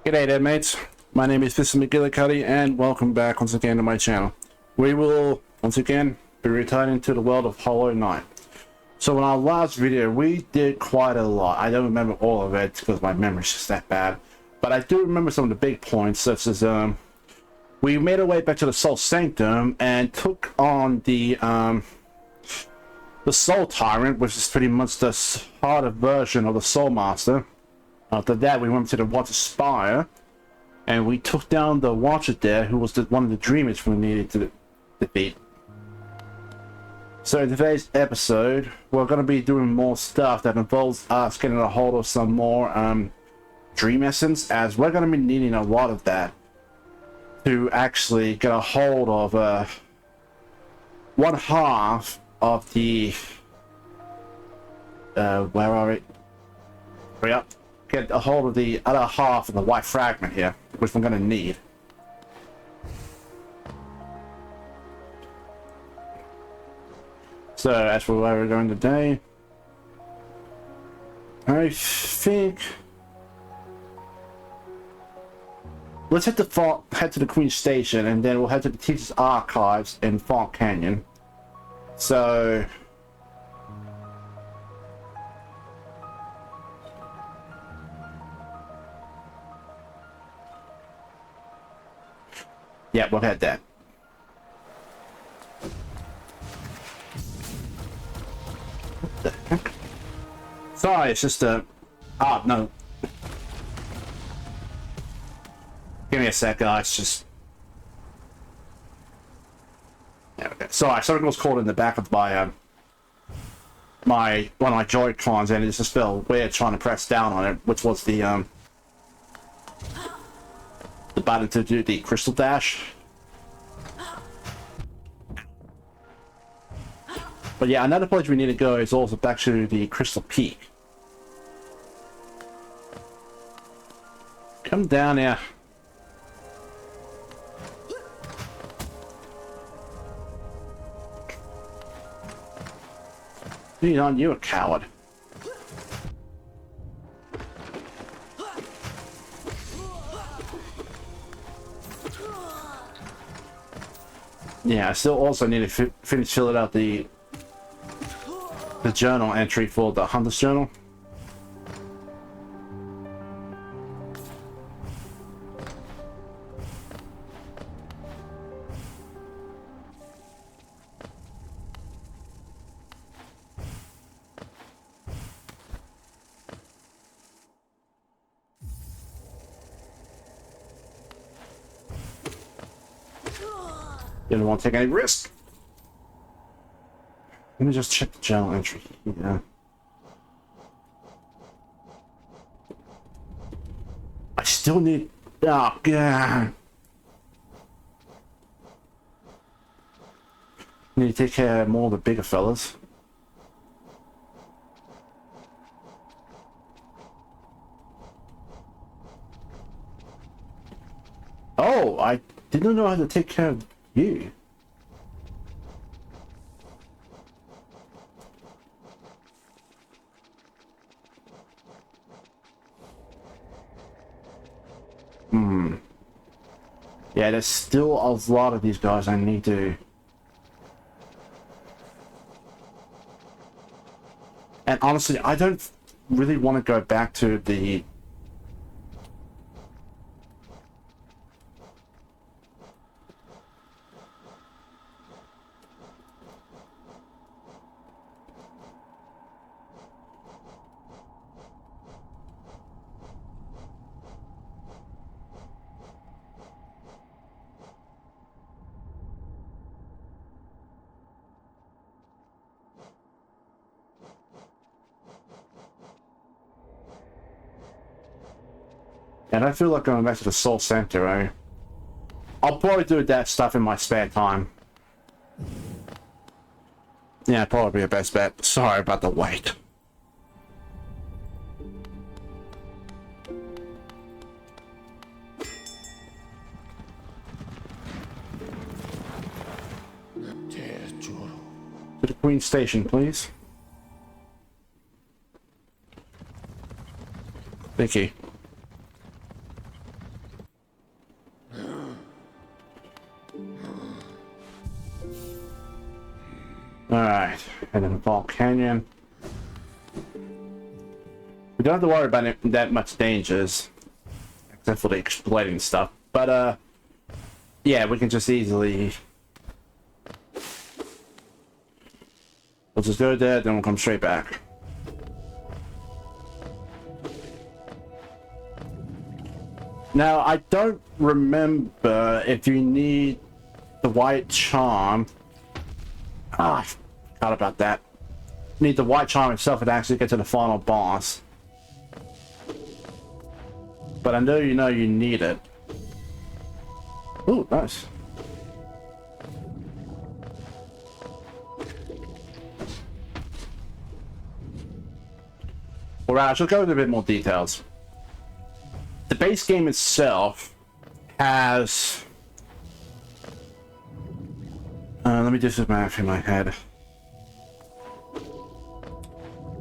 G'day there mates, my name is Magilla-cutti and welcome back once again to my channel. We will once again be returning to the world of Hollow Knight. So in our last video we did quite a lot. I don't remember all of it because my memory's just that bad. But I do remember some of the big points, such as we made our way back to the Soul Sanctum and took on the Soul Tyrant, which is pretty much the harder version of the Soul Master. After that, we went to the Water Spire, and we took down the Watcher there, who was one of the Dreamers we needed to defeat. So in today's episode, we're going to be doing more stuff that involves us getting a hold of some more Dream Essence, as we're going to be needing a lot of that to actually get a hold of one half of the... where are we? Hurry up. Get a hold of the other half of the white fragment here, which I'm going to need. So, as for where we're going today, I think let's head to the Queen Station, and then we'll head to the Teacher's Archives in Font Canyon. So. Yeah, we'll head there. What the heck? Sorry, it's just a... Ah, no. Give me a sec, guys. Just... Yeah, okay. Sorry, something was caught in the back of my, one of my Joy-Cons, and it just felt weird trying to press down on it, which was the button to do the crystal dash. But yeah, another place we need to go is also back to the Crystal Peak. Come down here. Dude, aren't you a coward? Yeah, I still also need to finish filling out the journal entry for the Hunter's Journal. Didn't want to take any risk. Let me just check the journal entry. Yeah. I still need... Oh, God. Need to take care of more of the bigger fellas. Oh, I didn't know how to take care of you. Yeah, there's still a lot of these guys I need to... And honestly, I don't really want to go back to the... And I feel like going back to the Soul Sanctuary. I'll probably do that stuff in my spare time. Yeah, probably a best bet. Sorry about the wait. To the Queen Station, please. Thank you. and then Fall Canyon. We don't have to worry about that much dangers, except for the exploding stuff. But yeah, we can just easily. We'll just go there, then we'll come straight back. Now, I don't remember if you need the white charm. Ah, I forgot about that. You need the white charm itself to actually get to the final boss. But I know you need it. Ooh, nice. Alright, I shall go into a bit more details. The base game itself has... let me do some math in my head.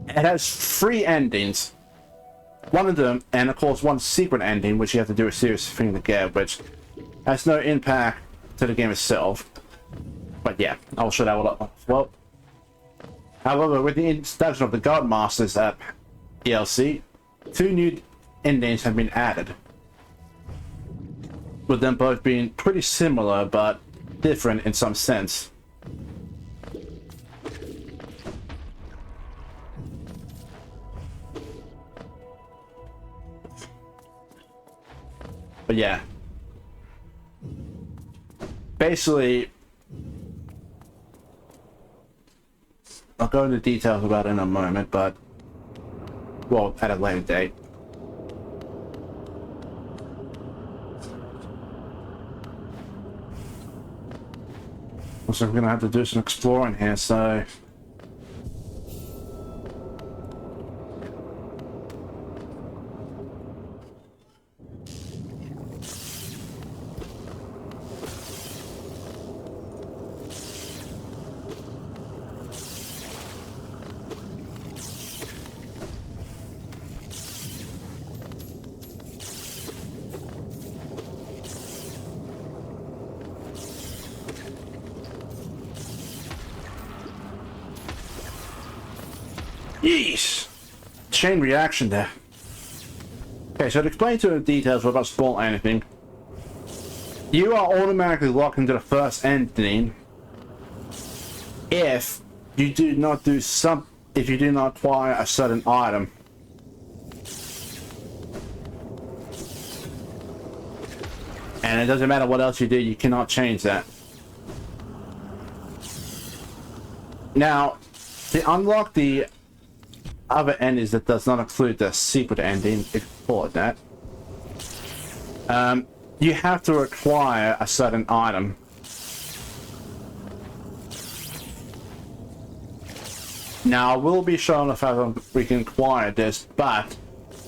It has 3 endings. One of them, and of course one secret ending, which you have to do a serious thing to get, which has no impact to the game itself. But yeah, I'll show that one up as well. However, with the introduction of the God Masters DLC, 2 new endings have been added, with them both being pretty similar but different in some sense. But yeah, basically, I'll go into details about it in a moment, but well, at a later date. So we're gonna have to do some exploring here, so yeesh! Chain reaction there. Okay, so to explain to the details without spoiling anything, you are automatically locked into the first ending if you do not acquire a certain item. And it doesn't matter what else you do, you cannot change that. Now, to unlock the other endings that does not include the secret ending, if you call it that, you have to acquire a certain item. Now, I will be showing off how we can acquire this, but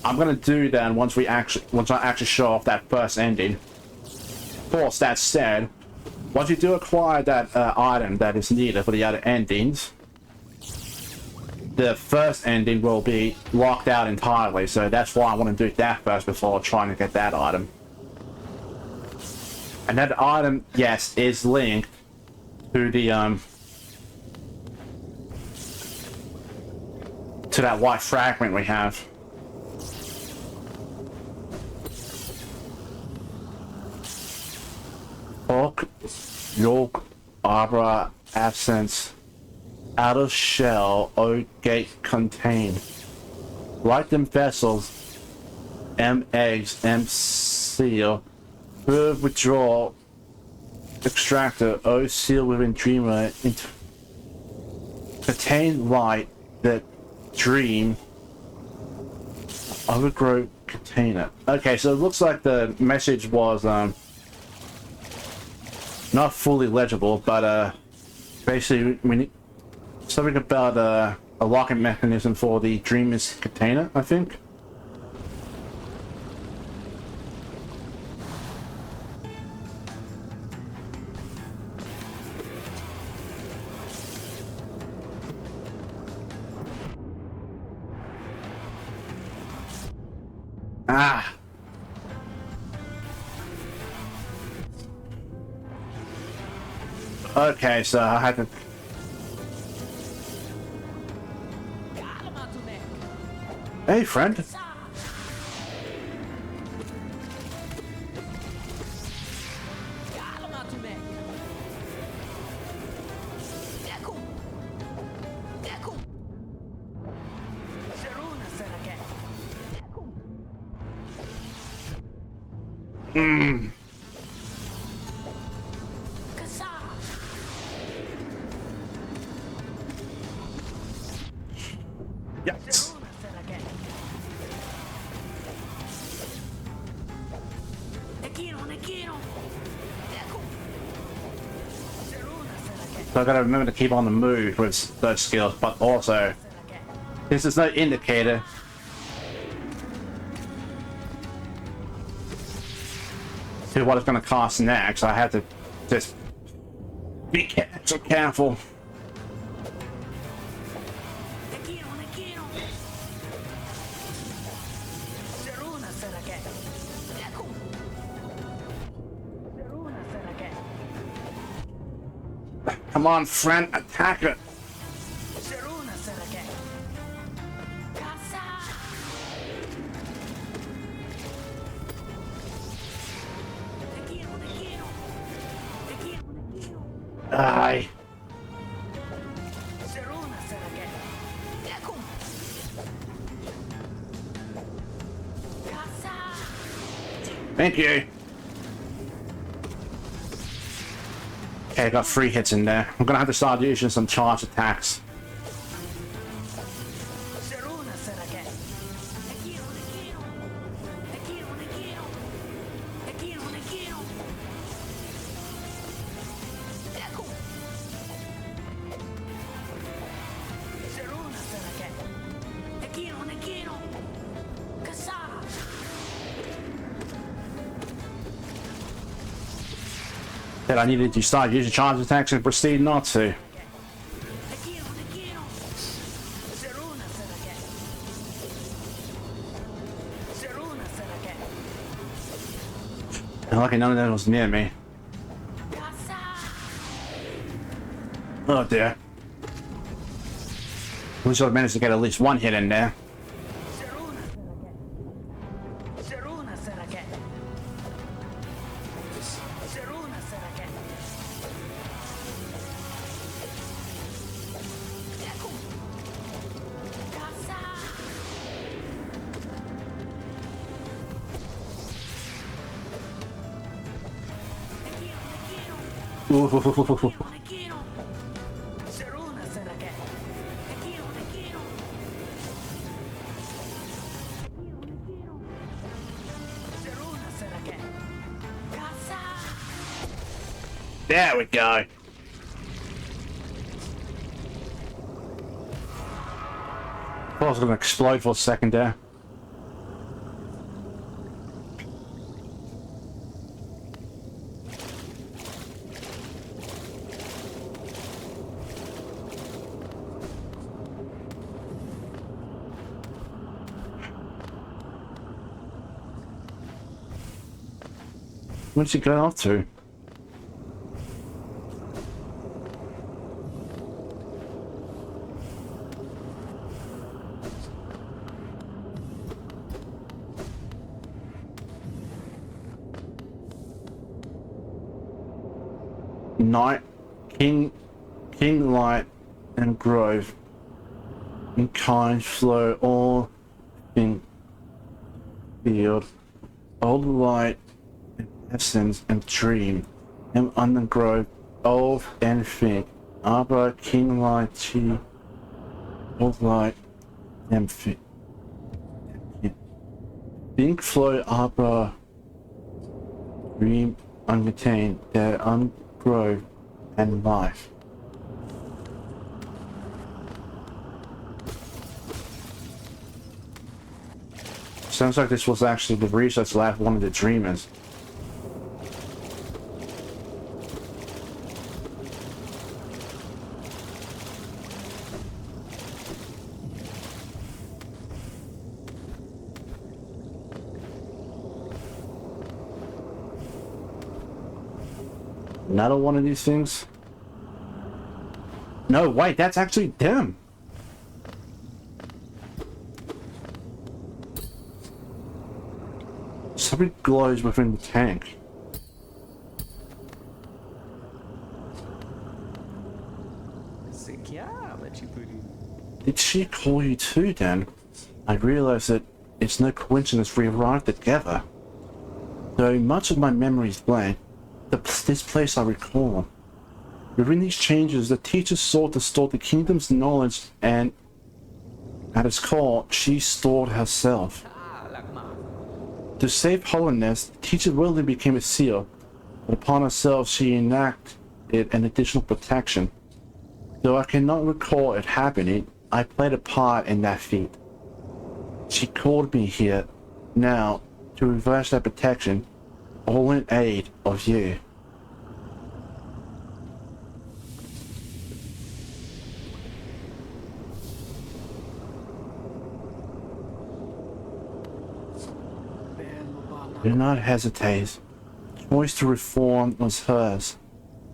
I'm gonna do that once I actually show off that first ending. Of course, that said, once you do acquire that item that is needed for the other endings, the first ending will be locked out entirely, so that's why I want to do that first before trying to get that item. And that item, yes, is linked to the to that white fragment we have. Oak, yolk, arbor, absence. Outer shell, O gate contain. Like them vessels, M eggs, M seal. Bird withdrawal. Extractor, O seal within dreamer. Contain light that dream. Overgrow container. Okay, so it looks like the message was not fully legible, but basically we need something about a locking mechanism for the Dreamer's container, I think. Ah! Okay, so I had to... Hey, friend. Mm. Yes. So I gotta remember to keep on the move with those skills, but also this is no indicator. To what it's gonna cost next. I have to just be extra careful. Come on, friend, attack it. Aye. Thank you. Okay, I got 3 hits in there. I'm gonna have to start using some charge attacks. That I needed to start using charge attacks and proceed not to. Lucky none of that was near me. Oh dear. We should have managed to get at least 1 hit in there. Ooh. There we go. I was gonna explode for a second there. Where's he going off to? Night, King Light and Grove and kind flow all in field, old light and essence and dream, and undergrowth, old and think, Arbor King Light Chi, old light and think. Think flow Arbor dream uncontained, their ungrowth and life. Sounds like this was actually the research lab one of the dreamers. Another one of these things? No, wait, that's actually them. secret glows within the tank. Did she call you too, then? I realize that it's no coincidence we arrived together. Though much of my memory is blank, this place I recall. Within these changes, the teacher sought to store the kingdom's knowledge, and at its core, she stored herself. To save Hollowness, the teacher willingly became a seal, but upon herself she enacted an additional protection. Though I cannot recall it happening, I played a part in that feat. She called me here now to reverse that protection, all in aid of you. Do not hesitate. The choice to reform was hers,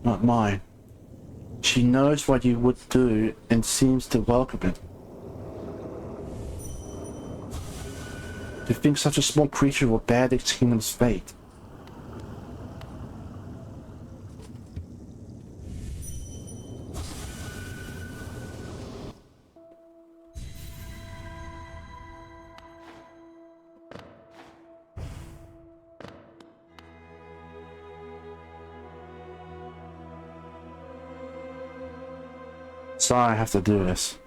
not mine. She knows what you would do and seems to welcome it. To think such a small creature will bear the kingdom's fate. Sorry I have to do this.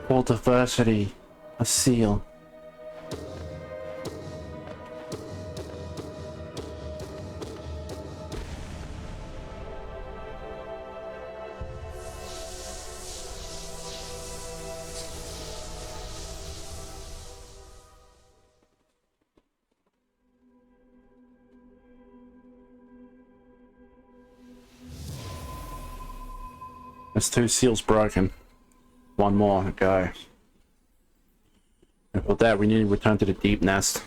For diversity, a seal. There's 2 seals broken. 1 more to go. And for that, we need to return to the deep nest.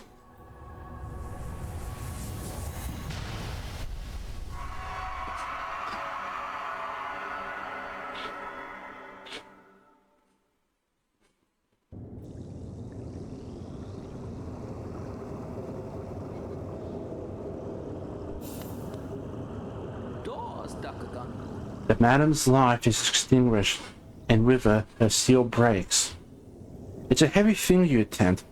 The madam's life is extinguished, and with her seal breaks. It's a heavy thing you attempt,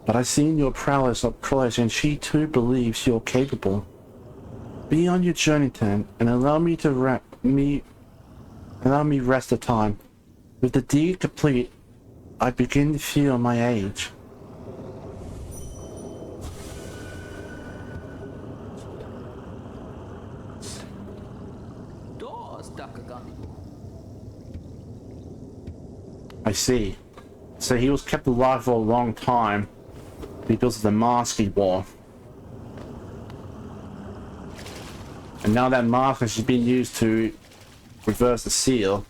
but I've seen your prowess up close, and she too believes you're capable. Be on your journey then, and allow me rest a time. With the deed complete, I begin to feel my age. I see. So he was kept alive for a long time because of the mask he wore. And now that mask has been used to reverse the seal.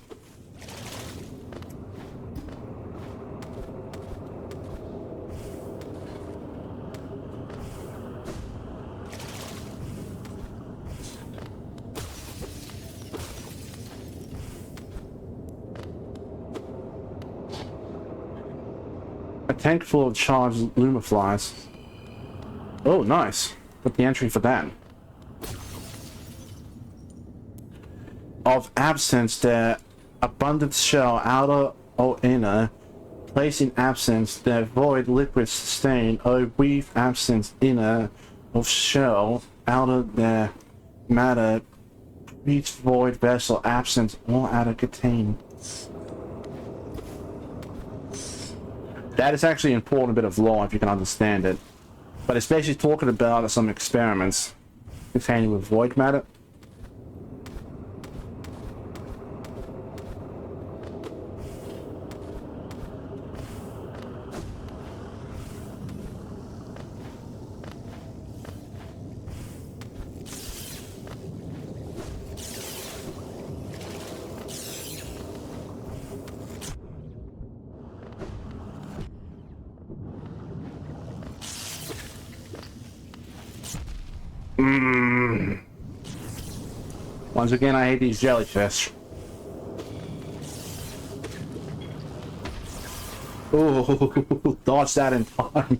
A tank full of charged lumaflies. Oh, nice. Put the entry for that. Of absence, their abundant shell, outer or inner. Place in absence, their void liquid sustain. O weave absence, inner of shell, outer their matter. Each void vessel absence, all outer contain. That is actually an important bit of lore if you can understand it. But it's basically talking about some experiments containing with void matter. Once again, I hate these jellyfish. Oh, dodge that in time.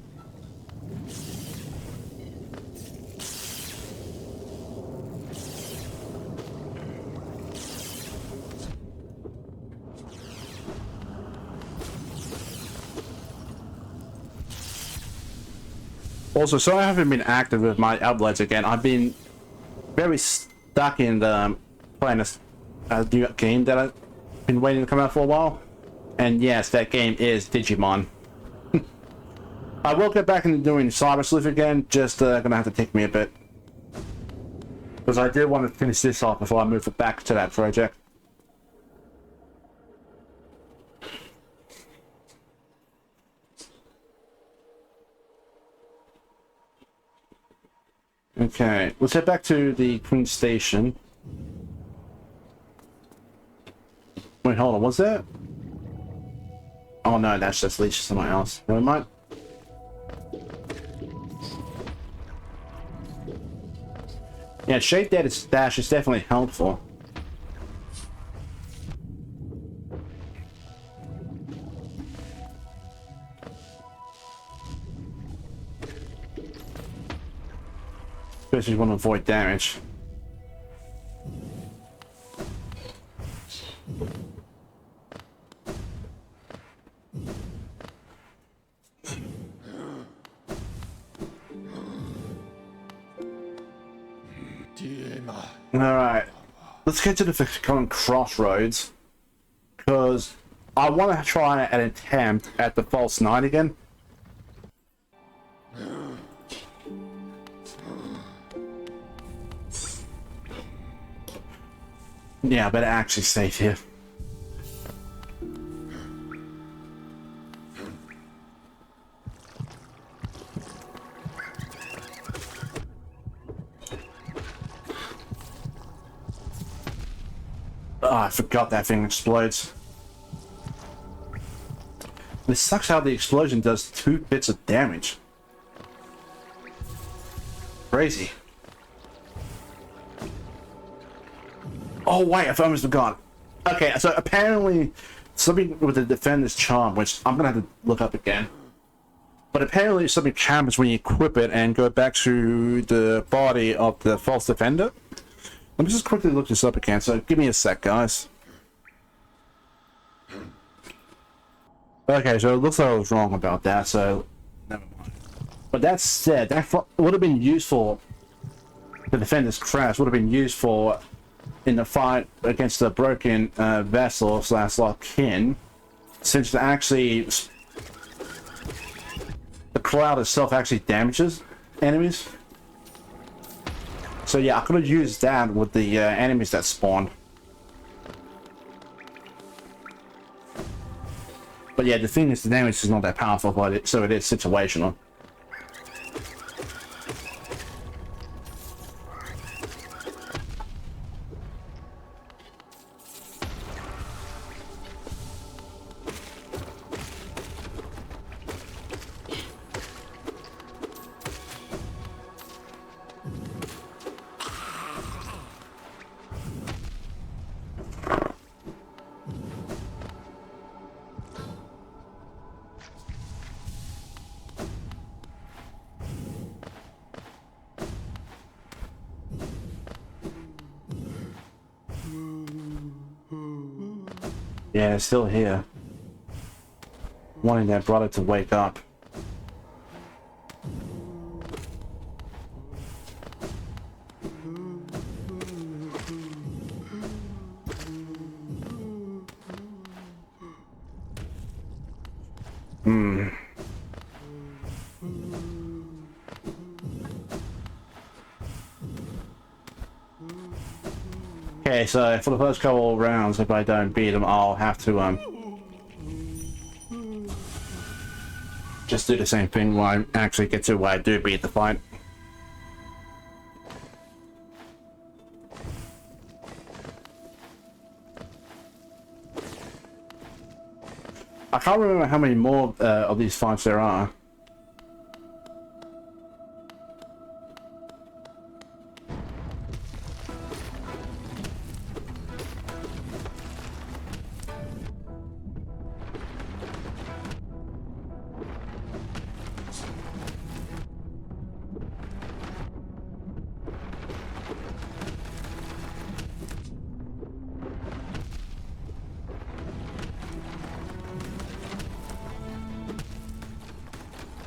Also, so I haven't been active with my uploads again. I've been very stuck in the playing a new game that I've been waiting to come out for a while. And yes, that game is Digimon. I will get back into doing Cyber Sleuth again, just gonna have to take me a bit. Because I did want to finish this off before I move it back to that project. Okay, let's head back to the Queen Station. Wait, hold on, what's that? Oh no, that's just leads to someone else. Never mind. Yeah, Shape Data's dash is definitely helpful. Especially want to avoid damage. Alright, let's get to the current crossroads, because I want to try an attempt at the false knight again. Yeah, I better actually save here. Oh, I forgot that thing explodes. This sucks how the explosion does 2 bits of damage. Crazy. Oh wait, I almost forgot. Okay, so apparently something with the Defender's Charm, which I'm gonna have to look up again. But apparently something happens when you equip it and go back to the body of the false defender. Let me just quickly look this up again, so give me a sec, guys. Okay, so it looks like I was wrong about that, so never mind. But that said, that would have been useful. The Defender's Crash would have been useful in the fight against the broken vessel / lock-in, since it actually the cloud itself actually damages enemies. So yeah, I could have used that with the enemies that spawned. But yeah, the thing is, the damage is not that powerful, but so it is situational. Yeah, it's still here. Wanting that brother to wake up. Okay, so for the first couple of rounds, if I don't beat him, I'll have to just do the same thing when I actually get to where I do beat the fight. I can't remember how many more of these fights there are.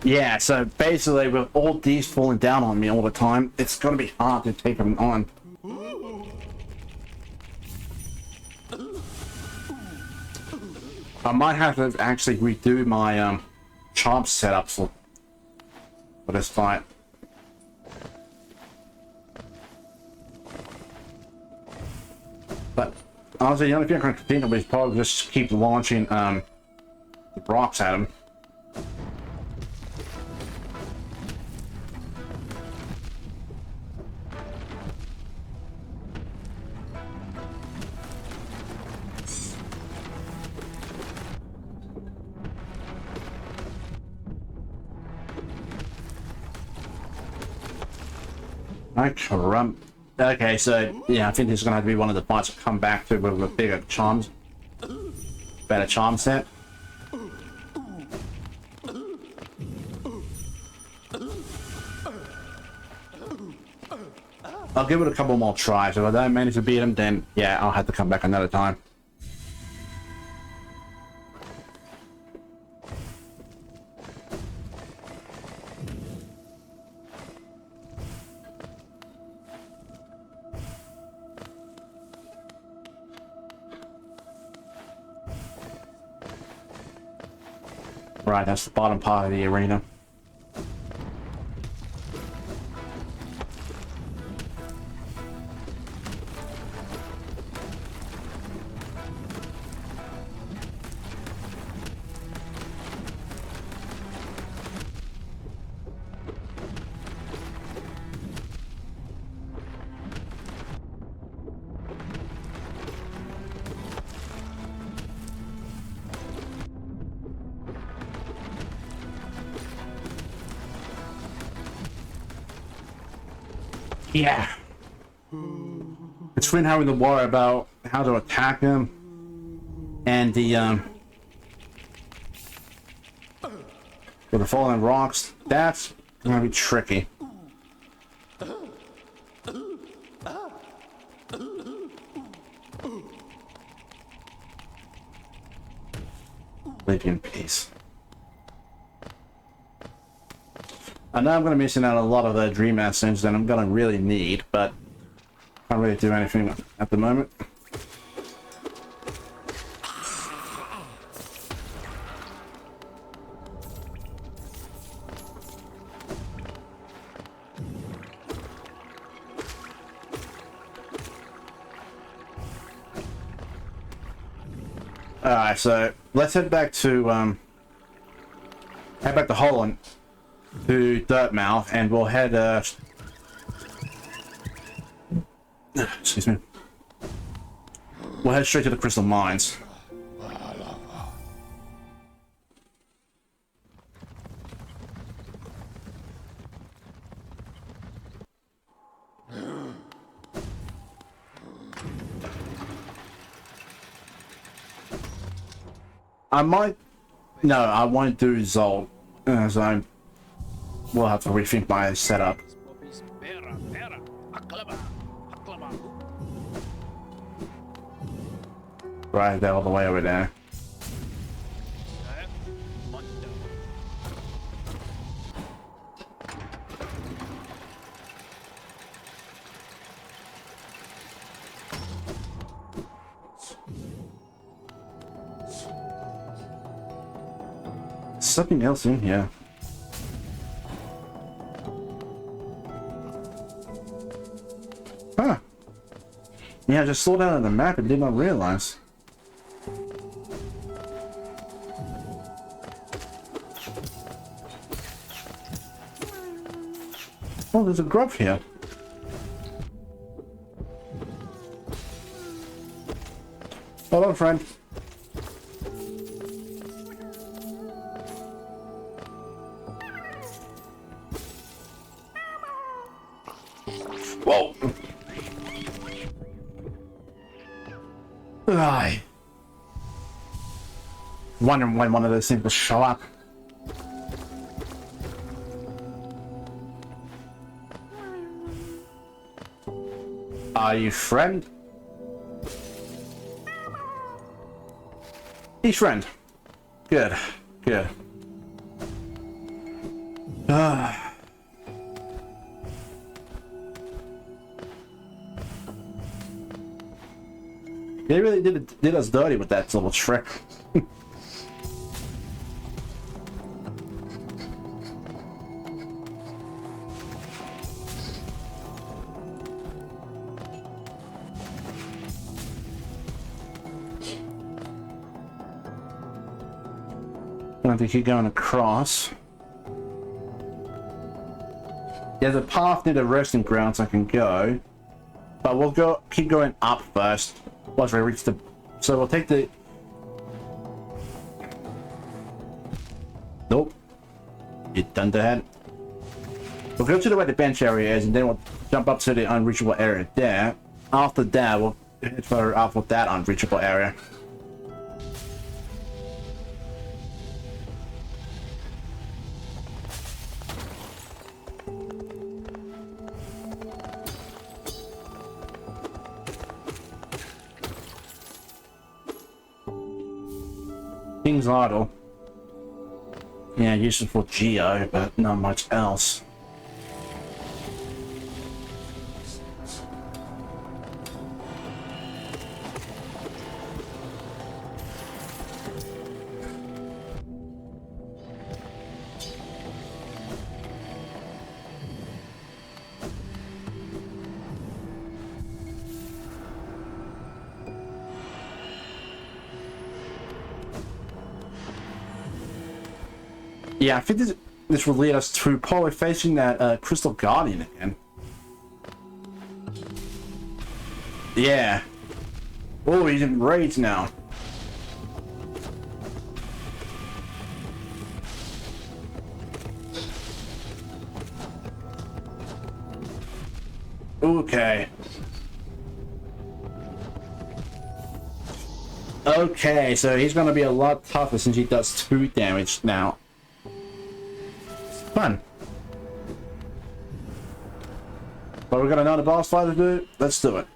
Yeah, so basically with all these falling down on me all the time, it's gonna be hard to take them on. I might have to actually redo my charm setup for this fight. But honestly, the only thing I can think of is probably just keep launching rocks at him. Okay, so yeah, I think this is gonna have to be one of the fights I come back to with a bigger charms, better charm set. I'll give it a couple more tries. If I don't manage to beat him, then yeah, I'll have to come back another time. Right, that's the bottom part of the arena. Yeah. Between having to worry about how to attack him and the with the falling rocks, that's gonna be tricky. Leave you in peace. I know I'm going to be missing out a lot of the dream essence that I'm going to really need, but I can't really do anything at the moment. Alright, so let's head back to Holland. To Dirtmouth, and we'll head excuse me, we'll head straight to the crystal mines. I won't do Zolt, as we'll have to rethink my setup. Right, they're all the way over there. Something else in here. Huh. Yeah, I just saw that on the map and did not realize. Oh, there's a grub here. Hold on, friend. Whoa. Aye. Wondering when one of those things will show up. Are you friend? He's friend. Good. Good. They really did us dirty with that little trick. I don't think you're going across. There's a path near the resting grounds I can go, but we'll keep going up first once we reach the. So we'll take the. Nope. You dunderhead. We'll go to the where the bench area is, and then we'll jump up to the unreachable area there. After that, we'll head further up with that unreachable area. King's Idol. Yeah, useful for Geo, but not much else. Yeah, I think this will lead us to probably facing that Crystal Guardian again. Yeah. Oh, he's in rage now. Okay. Okay, so he's gonna be a lot tougher since he does 2 damage now. Fun. But we got another boss fight to do. Let's do it.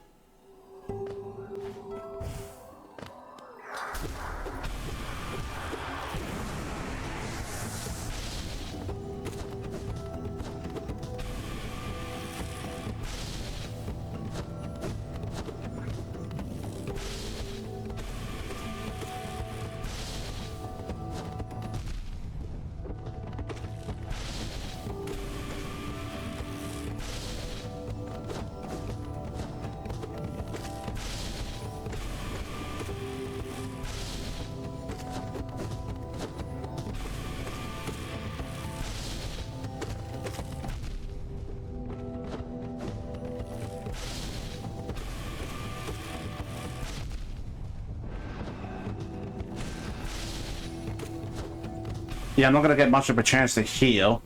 Yeah, I'm not gonna get much of a chance to heal,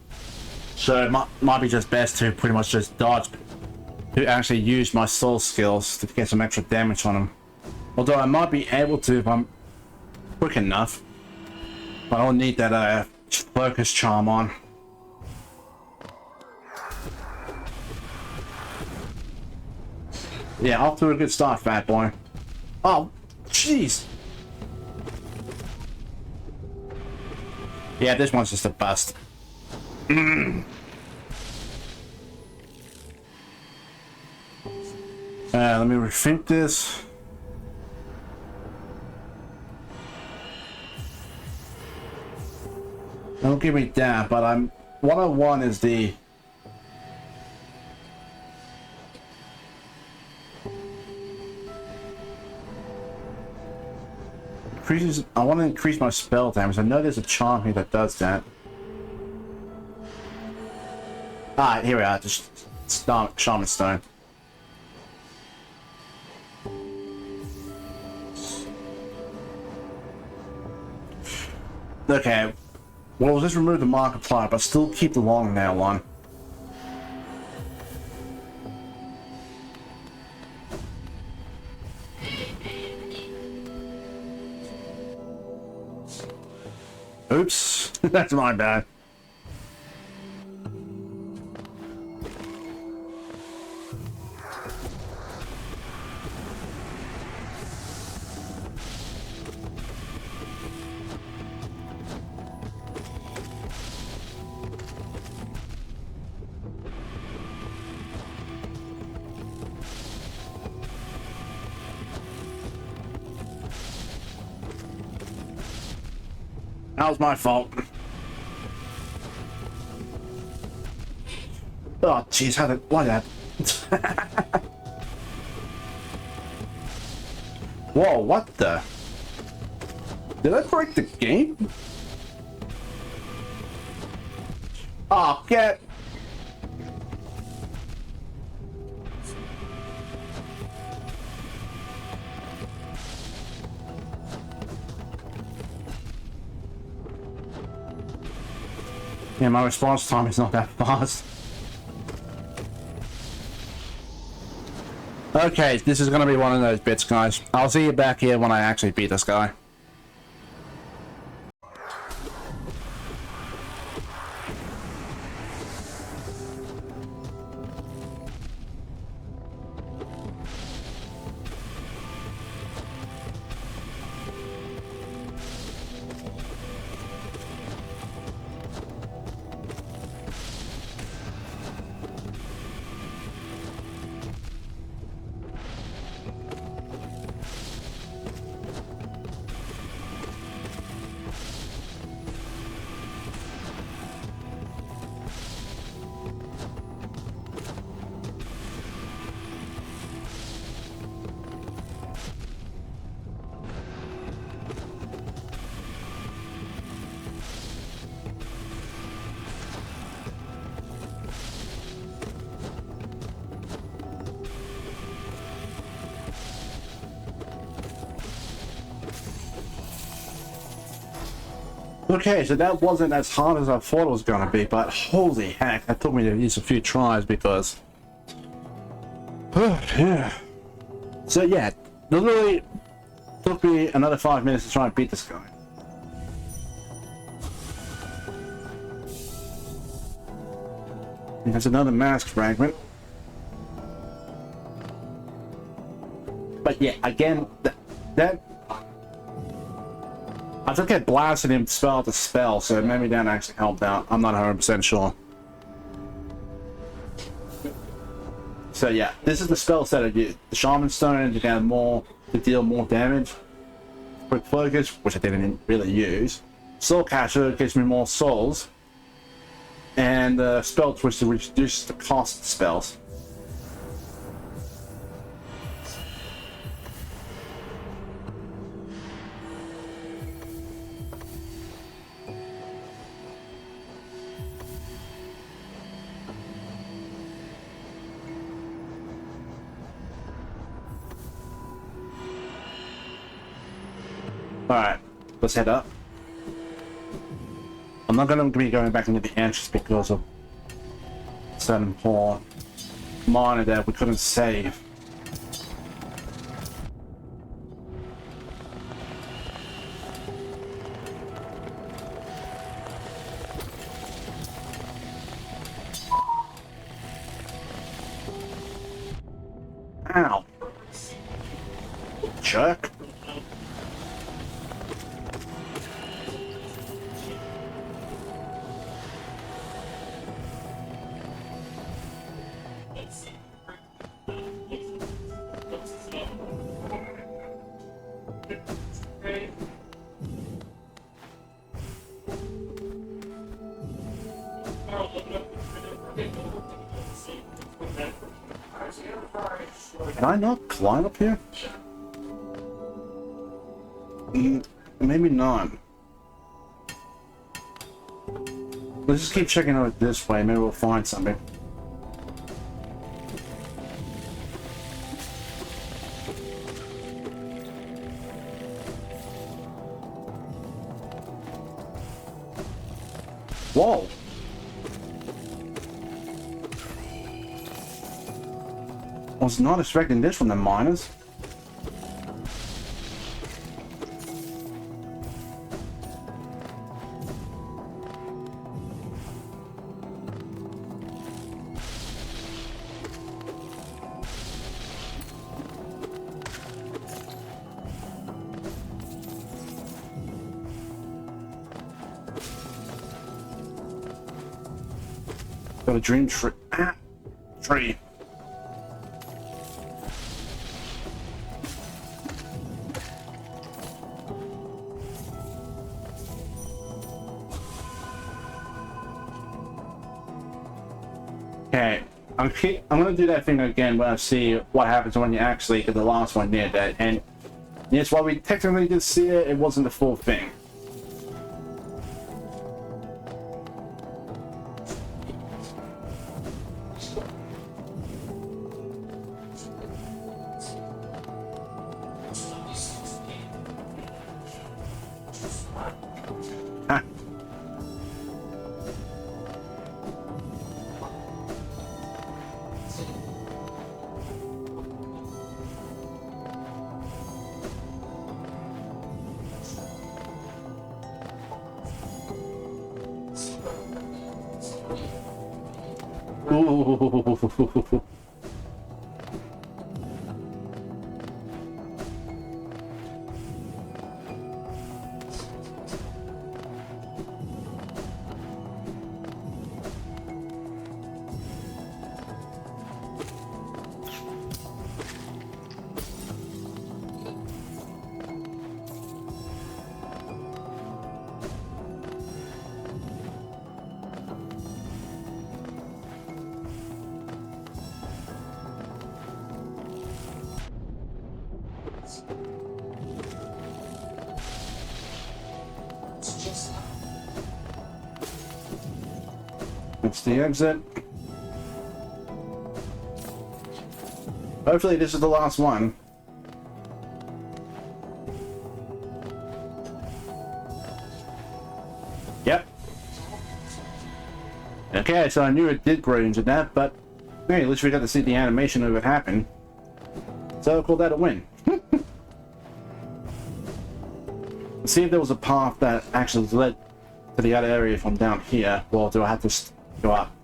so it might be just best to pretty much just dodge, to actually use my soul skills to get some extra damage on him. Although I might be able to if I'm quick enough, but I'll need that focus charm on. Yeah, off to a good start, fat boy. Oh, jeez. Yeah, this one's just a bust. Let me rethink this. Don't give me that, but what I want is the increases. I want to increase my spell damage. I know there's a charm here that does that. Ah, here we are. Just Shaman Stone. Okay. Well, we'll just remove the Markiplier, but still keep the long nail on. Oops, that's my bad. That was my fault. Oh, jeez, how did... Why that? Whoa, what the? Did I break the game? Oh, get... Yeah, my response time is not that fast. Okay, this is gonna be one of those bits, guys. I'll see you back here when I actually beat this guy. Okay, so that wasn't as hard as I thought it was going to be, but holy heck, that took me to use a few tries because... yeah. So yeah, literally took me another 5 minutes to try and beat this guy. There's another mask fragment. But yeah, again, that I think I blasted him spell to spell, so maybe that actually helped out. I'm not 100% sure. So yeah, this is the spell set I used. The Shaman Stone to get more, to deal more damage. Quick Focus, which I didn't really use. Soul Catcher gives me more souls. And Spell Twister, which reduces the cost of spells. Alright, let's head up. I'm not going to be going back into the entrance because of certain poor miner that we couldn't save. Ow. Jerk. Can I not climb up here? Maybe not. Let's just keep checking out this way. Maybe we'll find something. Whoa! I was not expecting this from the miners. Got a dream tree. Ah, tree. Okay, I'm gonna do that thing again when I see what happens when you actually get the last one near that. And yes, while we technically did see it, it wasn't the full thing. Huh. Ooh. It's the exit. Hopefully this is the last one. Yep. Okay, so I knew it did grow into that, but hey, at least we got to see the animation of it happen. So I'll call that a win. Let's see if there was a path that actually led to the other area from down here. Well, do I have to go up?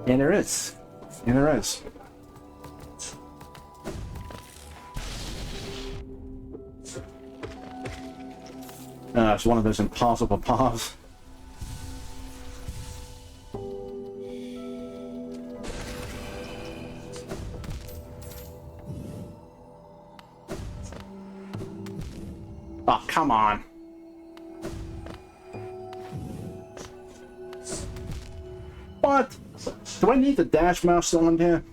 And there is. And there is. It's one of those impossible paths. Oh, come on. What? Do I need the dash mouse still on here?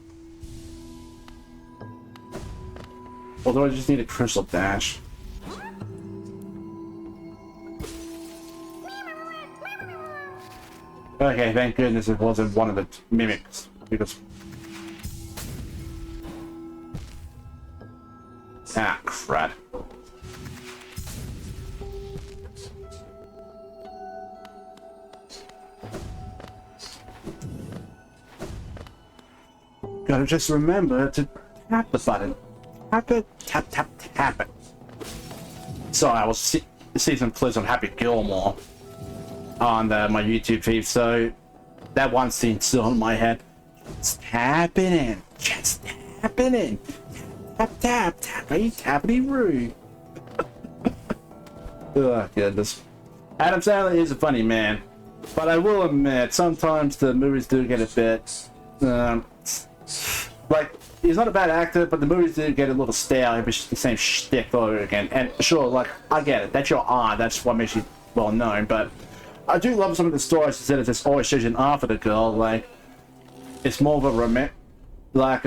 Or do I just need a crystal dash? Okay, thank goodness it wasn't one of the mimics, because... Ah, crap. Gotta just remember to tap the button. Tap it, tap, tap, tap it. Sorry, I was season clips on Happy Gilmore on my YouTube feed, so that one scene's still in my head. Just tapping in, just tapping in. Tap, tap, tappity, tappity rude. Oh, goodness. Adam Sandler is a funny man, but I will admit, sometimes the movies do get a bit, like, he's not a bad actor, but the movies do get a little stale. It's just the same shtick over again. And sure, like, I get it. That's your art. That's what makes you well known. But I do love some of the stories instead of just always chasing after the girl. Like, it's more of a romantic, like,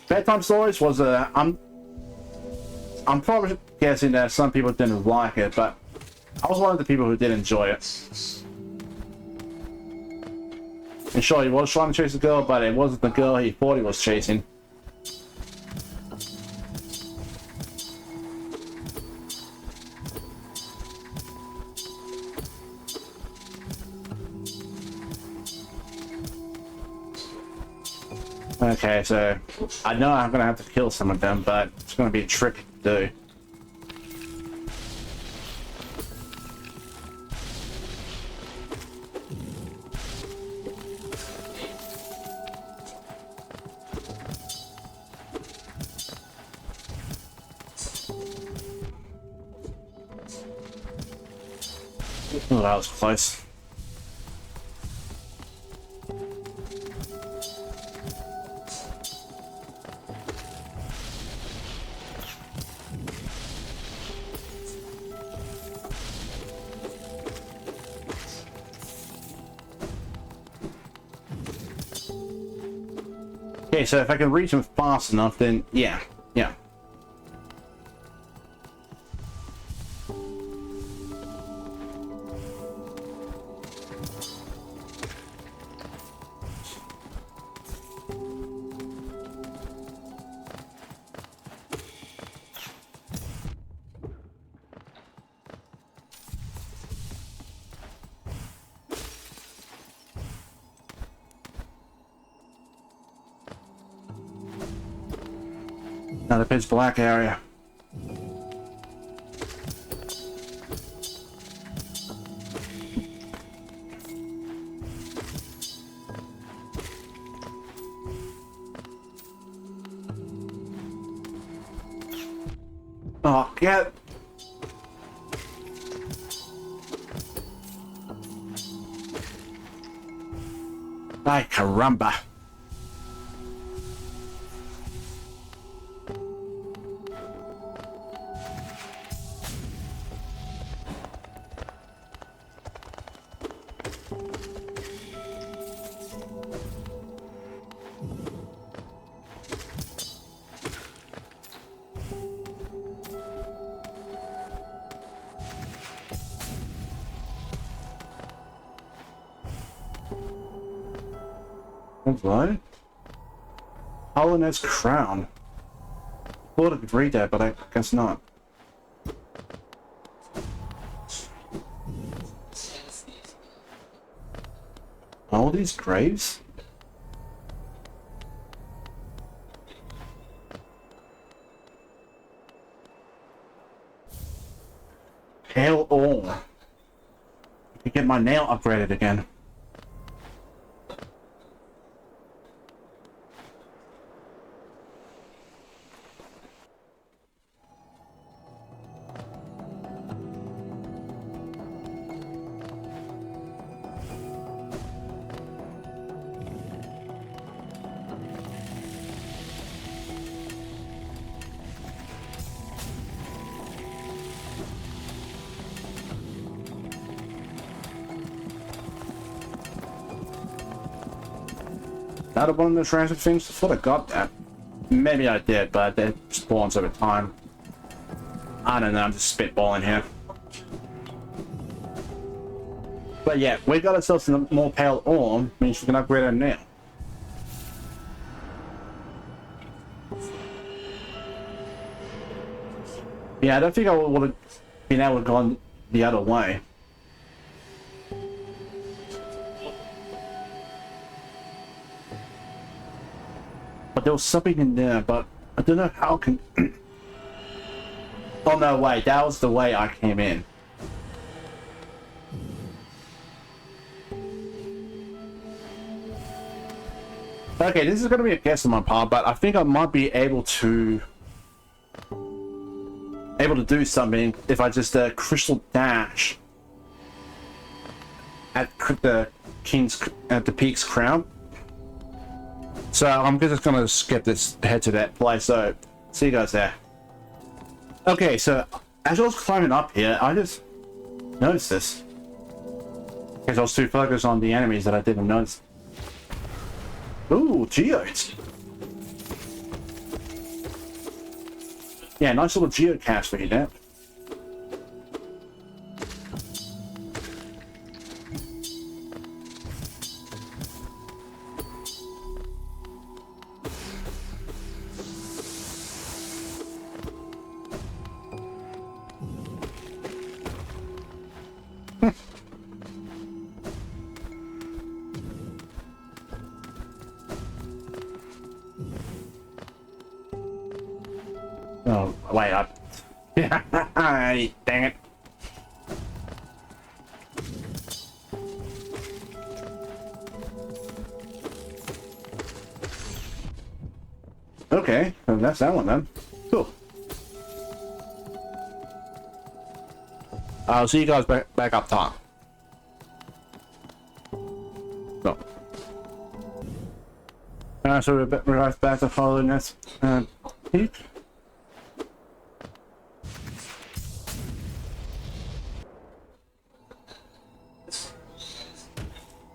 Bedtime Stories was I'm probably guessing that some people didn't like it, but I was one of the people who did enjoy it. And sure, he was trying to chase the girl, but it wasn't the girl he thought he was chasing. Okay, so I know I'm gonna have to kill some of them, but it's gonna be tricky to do. Oh, that was close. Okay, so if I can reach him fast enough, then yeah. Now the pitch black area. Oh, get. Ay, caramba. What? Holiness crown. Thought I could read that, but I guess not. All these graves? Pale ore. I can get my nail upgraded again. Out of one of the transit things? I thought I got that. Maybe I did, but that spawns over time. I don't know, I'm just spitballing here. But yeah, we got ourselves some more pale ore, means we can upgrade our nail. Yeah, I don't think I would have been able to go the other way. But there was something in there, but I don't know how can... Oh no, wait, that was the way I came in. Okay, this is going to be a guess on my part, but I think I might be able to do something if I just crystal dash at the peak's crown. So I'm just gonna skip this, head to that place. So see you guys there. Okay, so as I was climbing up here, I just noticed this because I was too focused on the enemies that I didn't notice. Ooh, geodes. Yeah, nice little geocache for you there. Oh, wait up. Dang it. Okay, well, that's that one then. Cool. I'll see you guys back up top. No. So we're right back to holiness. Peak.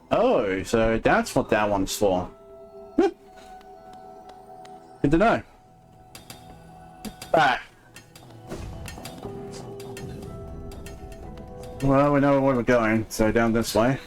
Oh, so that's what that one's for. Good to know. Alright. Well, we know where we're going, so down this way.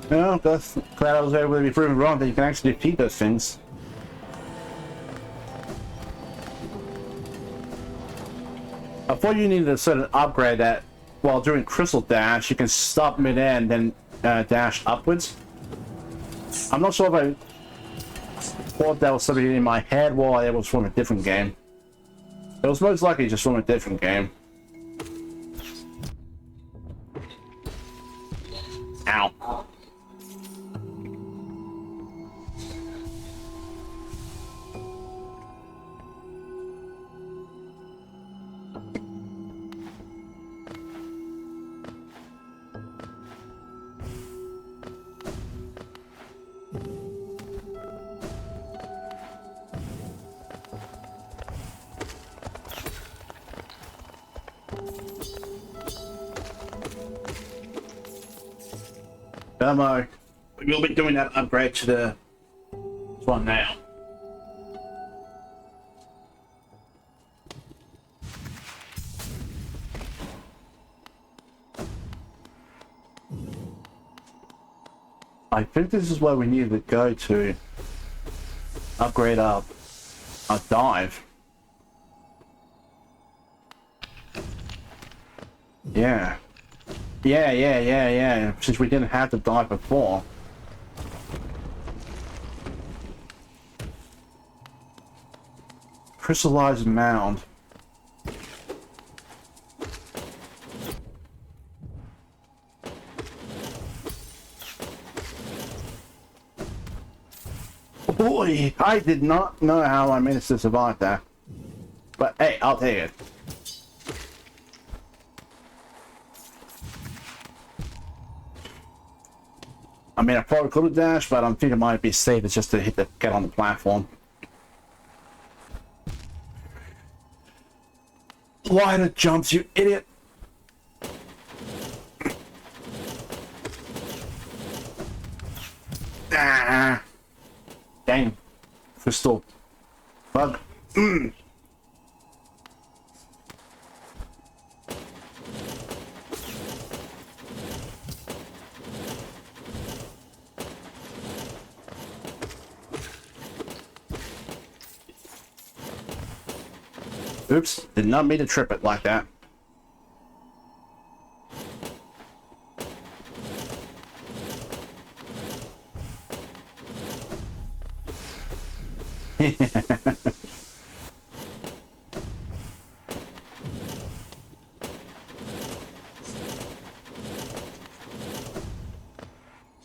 No, that's glad I was able to be proven wrong that you can actually defeat those things. I thought you needed a certain upgrade that while doing crystal dash, you can stop mid-air and then dash upwards. I'm not sure if I thought that was something in my head while it was from a different game. It was most likely just from a different game. Ow. We'll be doing that upgrade to the one now. I think this is where we need to go to upgrade our dive. Yeah. Yeah. Since we didn't have to dive before. Crystallized mound. Boy, I did not know how I managed to survive that. But hey, I'll take it. I mean, I probably could have dashed, but I think it might be safer just to get on the platform. Why the jumps, you idiot! Ah! Dang. Crystal. Bug. Oops, did not mean to trip it like that.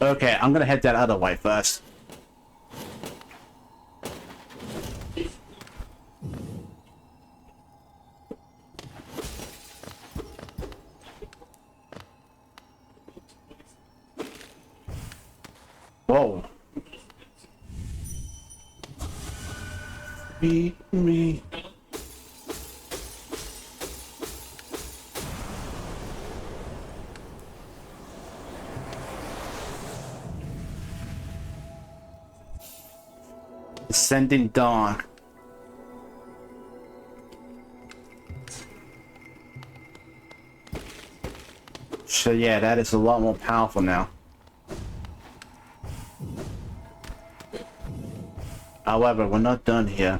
Okay, I'm gonna head that other way first. Whoa. Me. Descending dark. So yeah, that is a lot more powerful now. However, we're not done here.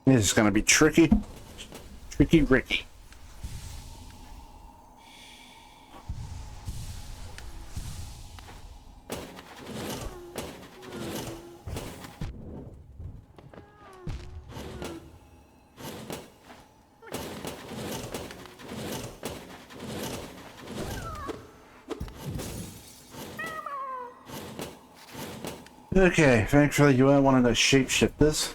This is gonna be tricky. Tricky Ricky. Okay, thankfully you weren't one of those shapeshifters.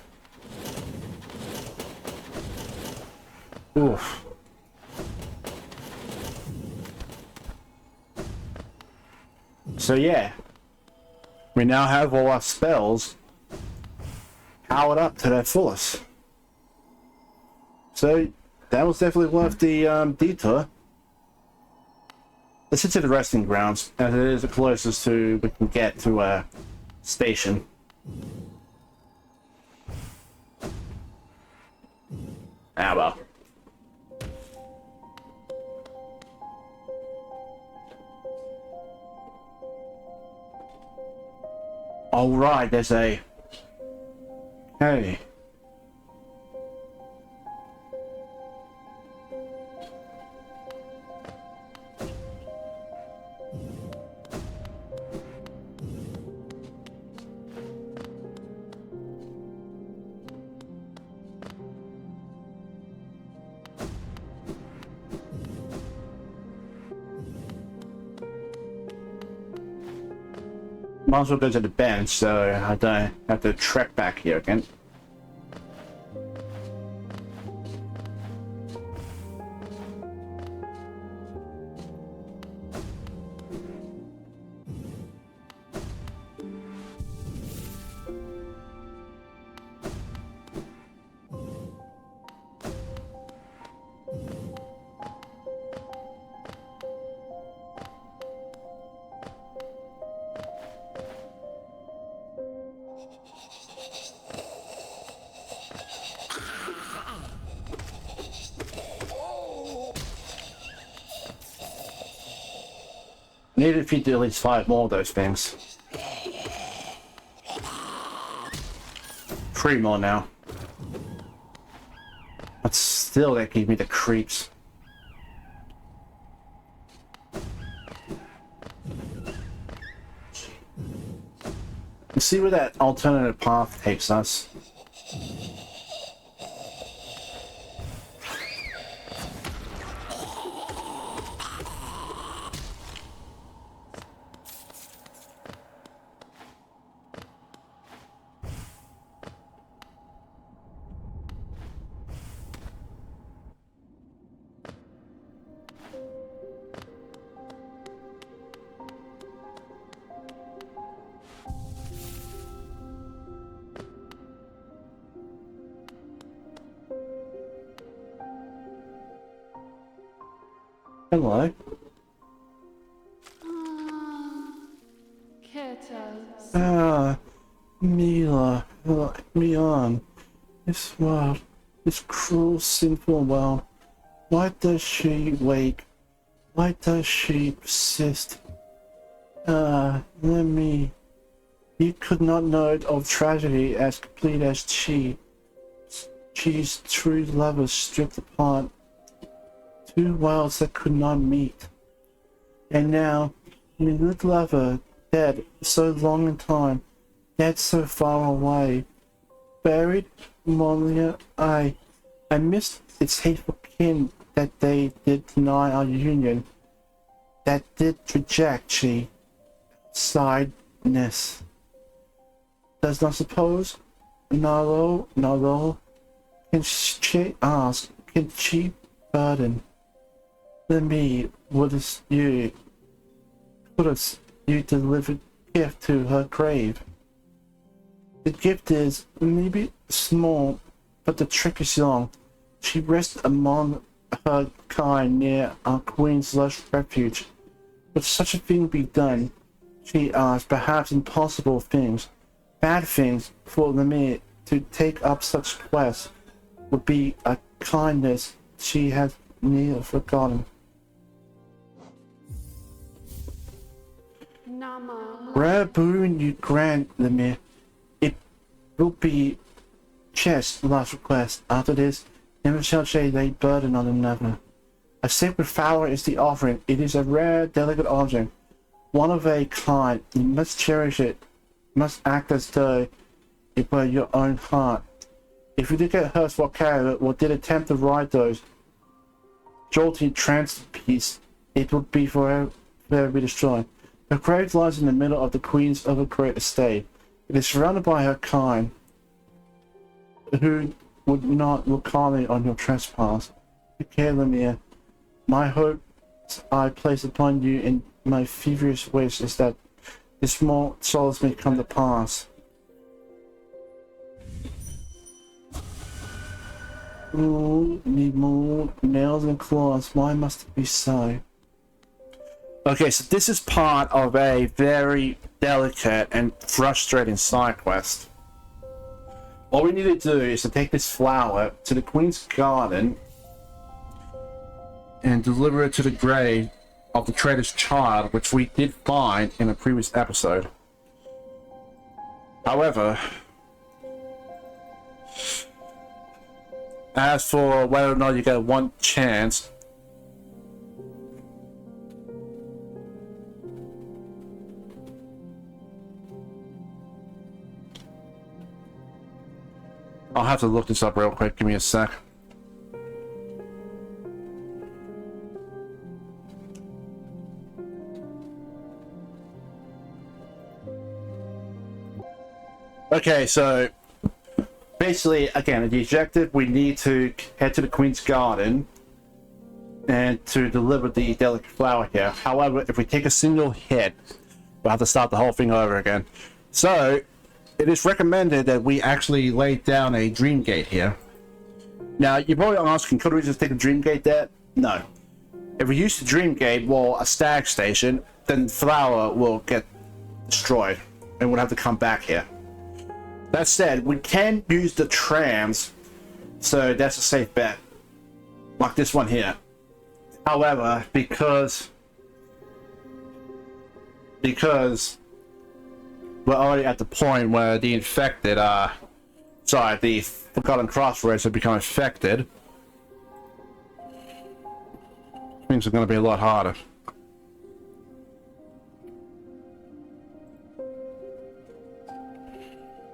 Oof. So yeah, we now have all our spells powered up to their fullest. So that was definitely worth the detour. Let's head to the resting grounds, as it is the closest to we can get to a station. Ah well. Alright, there's a... Hey. Might as well go to the bench so I don't have to trek back here again. Need to feed at least 5 more of those things. 3 more now. But still, they give me the creeps. Let's see where that alternative path takes us. Hello. Mila, let me on. This world, this cruel, sinful world. Why does she wake? Why does she persist? Let me. You could not know of tragedy as complete as she's true lovers stripped apart. 2 worlds that could not meet. And now, my good lover, dead so long in time, dead so far away, buried, Molia, I missed its hateful kin that they did deny our union, that did reject she, outsideness. Does not suppose, no, can she ask, can she burden? Let me, wouldst you deliver gift to her grave? The gift is maybe small, but the trick is young. She rests among her kind near our queen's lush refuge. Would such a thing be done? She asked, perhaps impossible things, bad things, for the mere to take up such quest would be a kindness she has near forgotten. Rare boon you grant, Lemire. It will be chest last request. After this, never shall she lay burden on another. A sacred flower is the offering. It is a rare, delicate object, one of a kind. You must cherish it. You must act as though it were your own heart. If you did get hurt for carrying it, or did attempt to ride those jolting trance piece, it would be forever be destroyed. Her grave lies in the middle of the Queen's overgrown estate. It is surrounded by her kind, who would not look kindly on your trespass. Take care, Lemire. My hopes I place upon you in my feverish wish is that this small solace may come to pass. Ooh, need more nails and claws. Why must it be so? Okay, so this is part of a very delicate and frustrating side quest. All we need to do is to take this flower to the Queen's garden and deliver it to the grave of the traitor's child, which we did find in a previous episode. However, as for whether or not you get one chance, I'll have to look this up real quick. Give me a sec. Okay, so basically, again, the objective, we need to head to the Queen's Garden and to deliver the delicate flower here. However, if we take a single hit, we'll have to start the whole thing over again. So it is recommended that we actually lay down a dream gate here. Now, you're probably asking, could we just take a dream gate there? No. If we use the dream gate, well, a stag station, then the flower will get destroyed and we'll have to come back here. That said, we can use the trams, so that's a safe bet. Like this one here. However, because we're already at the point where the infected the Forgotten Crossroads have become infected, things are going to be a lot harder.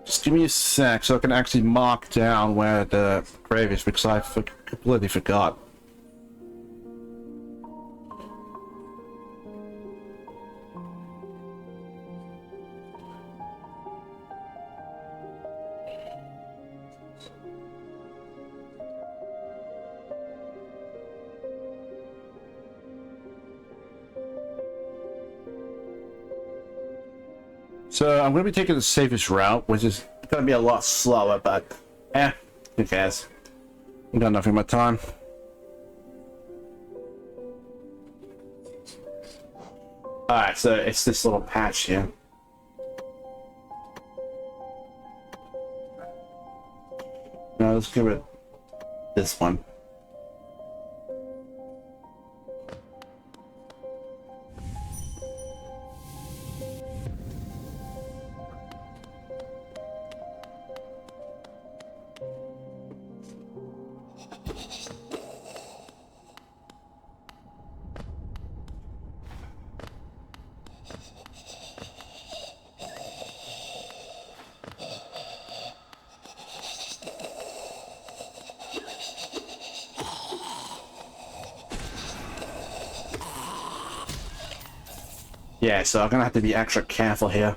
Just give me a sec so I can actually mark down where the grave is, because I completely forgot. So I'm going to be taking the safest route, which is going to be a lot slower, but who cares? I've got nothing but time. Alright, so it's this little patch here. Now let's give it this one. Yeah, so I'm gonna have to be extra careful here.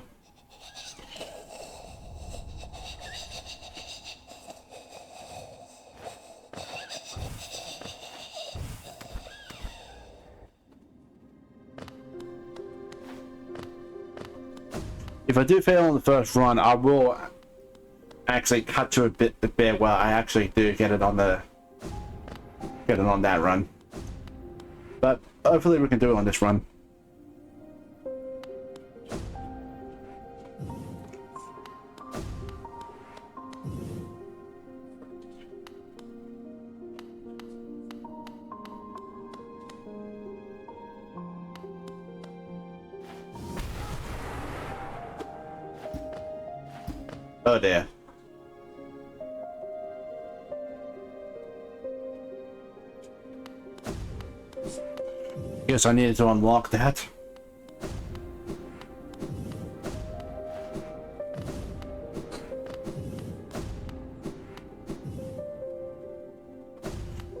If I do fail on the first run, I will actually cut to a bit where I actually do get it on that run. But hopefully we can do it on this run. Oh dear. Guess I needed to unlock that.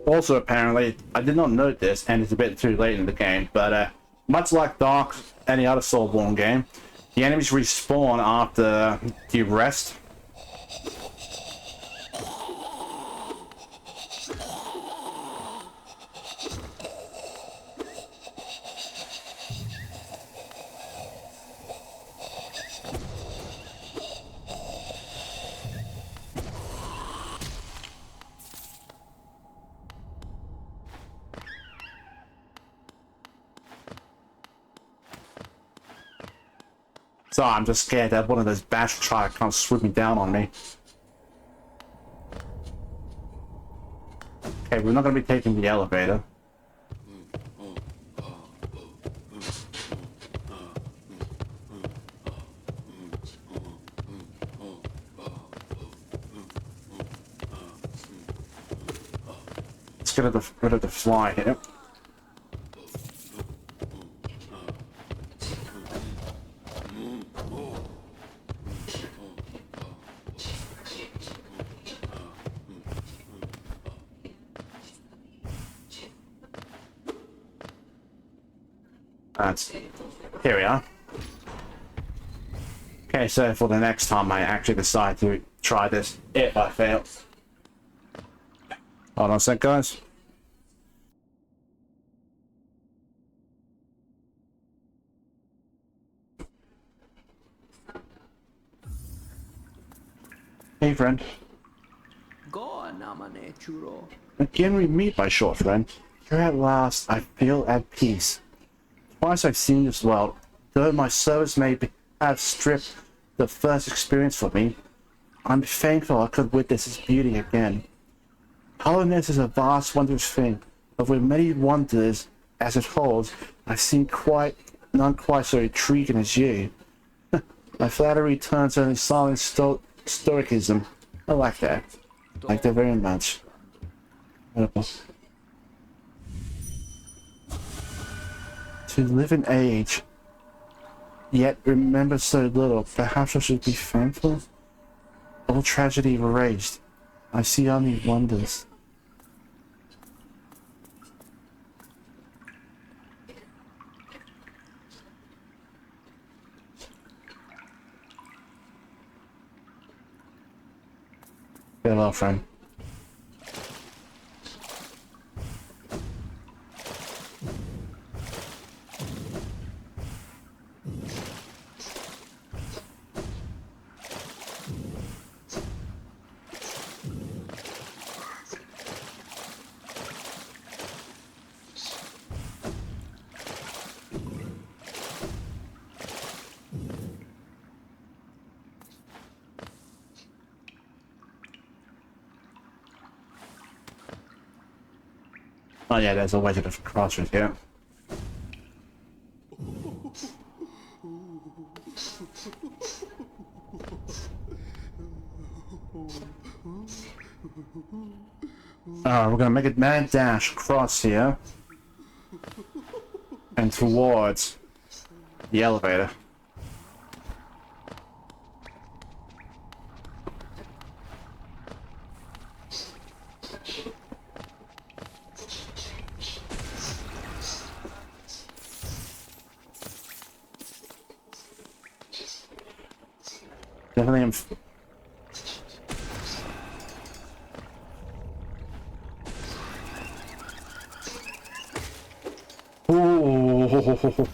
Also, apparently, I did not note this, and it's a bit too late in the game, but much like Dark, any other Soulborne game, The enemies respawn after you rest. So I'm just scared that one of those bats try to come swooping down on me. Okay, we're not going to be taking the elevator. Let's get rid of the fly here. Here we are. Okay, so for the next time I actually decide to try this, if I fail. Hold on a sec, guys. Hey, friend. Again we meet, my short friend. Here at last, I feel at peace. Twice I've seen this world, though my service may have stripped the first experience from me. I'm thankful I could witness its beauty again. Hollowness is a vast, wondrous thing, but with many wonders as it holds, I've seen none quite so intriguing as you. My flattery turns only silent stoicism. I like that. I like that very much. To live in age, yet remember so little, perhaps I should be thankful? All tragedy erased, I see only wonders. Farewell, friend. Oh yeah, there's a way to the crossroads here. We're gonna make a mad dash across here and towards the elevator. Definitely am. Ooh.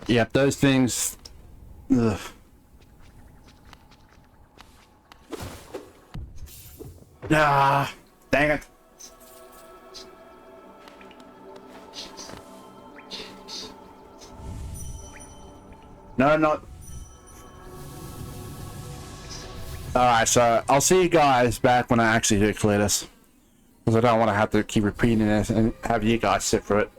Yep, those things. Ugh. Ah, dang it. No, not. Alright, so I'll see you guys back when I actually do clear this. Because I don't want to have to keep repeating this and have you guys sit for it.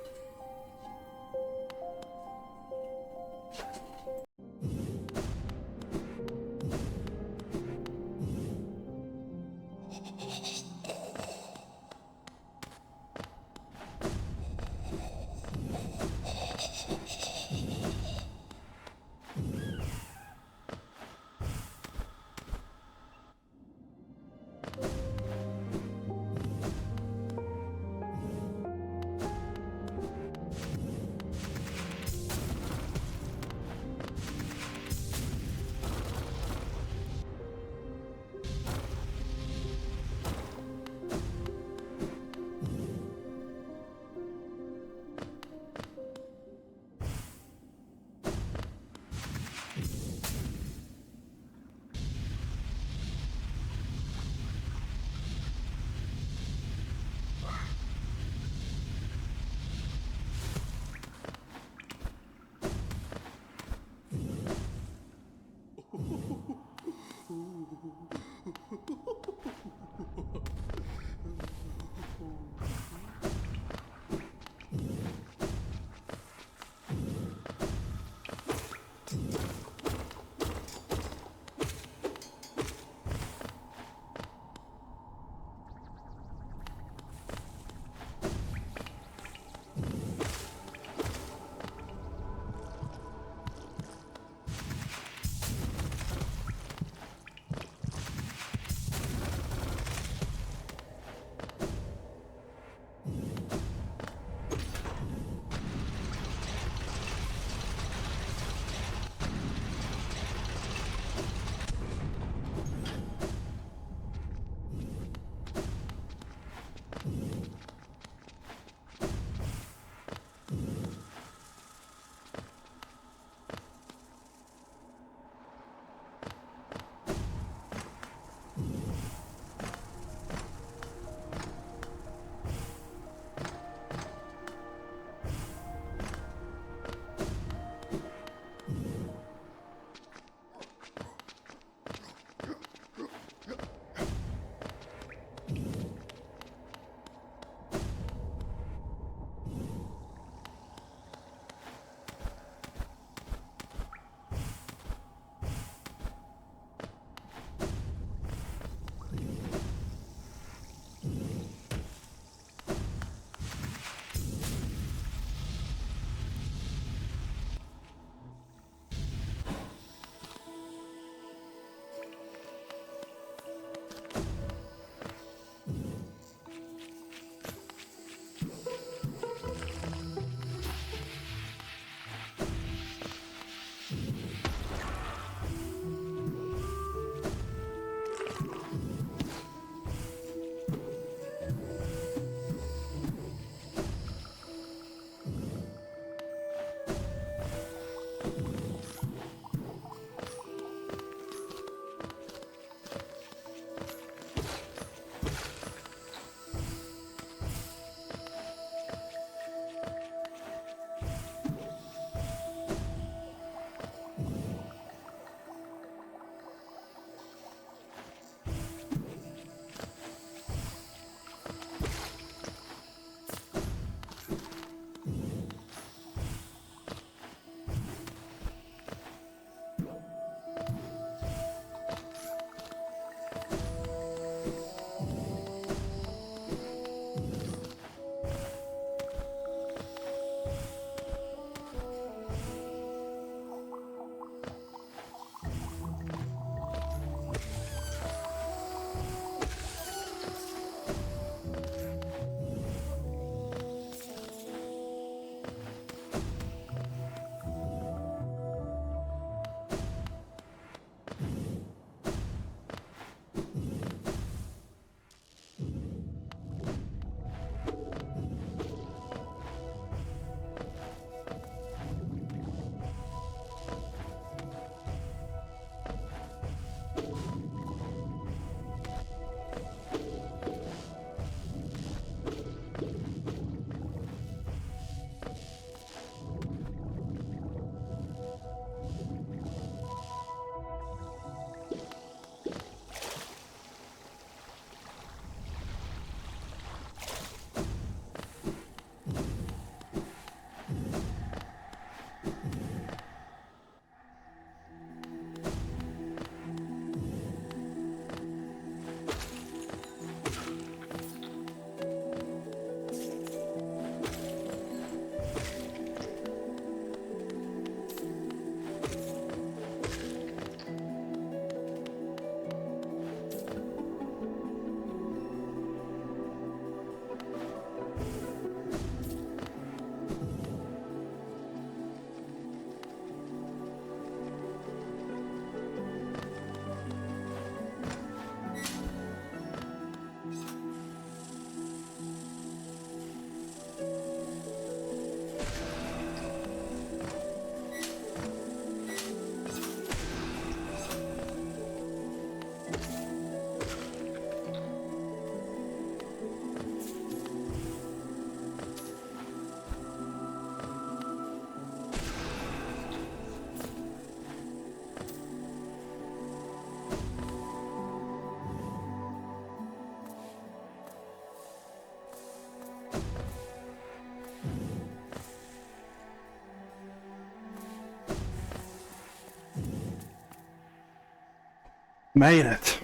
Made it.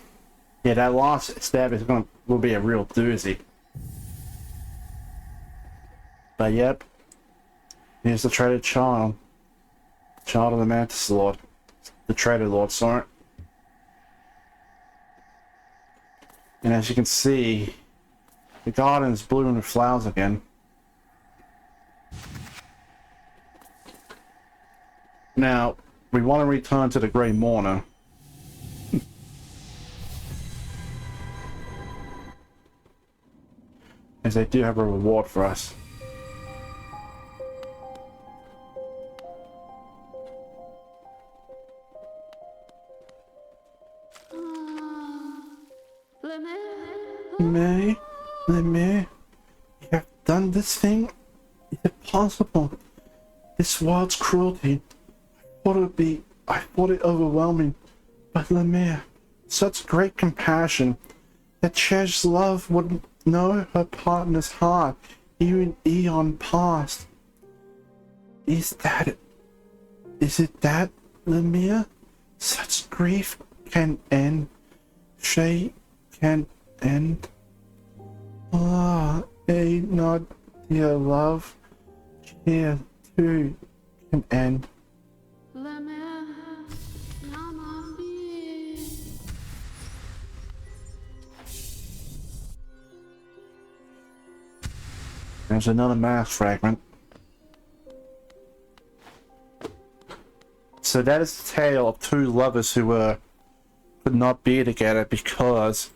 Yeah, that last stab will be a real doozy. But yep, here's the traitor child. Child of the Mantis Lord. The traitor lord, sorry. And as you can see, the garden is blooming with flowers again. Now, we want to return to the Grey Mourner. As they do have a reward for us. Lemay, you have done this thing? Is it possible? This world's cruelty. I thought it overwhelming. But Lemay, such great compassion. That cherished love would know her partner's heart, even eon past. Is it that, Lemay? Such grief can end. She can end. Ah, not dear love. Here too can end. There's another mass fragment. So that is the tale of two lovers who could not be together because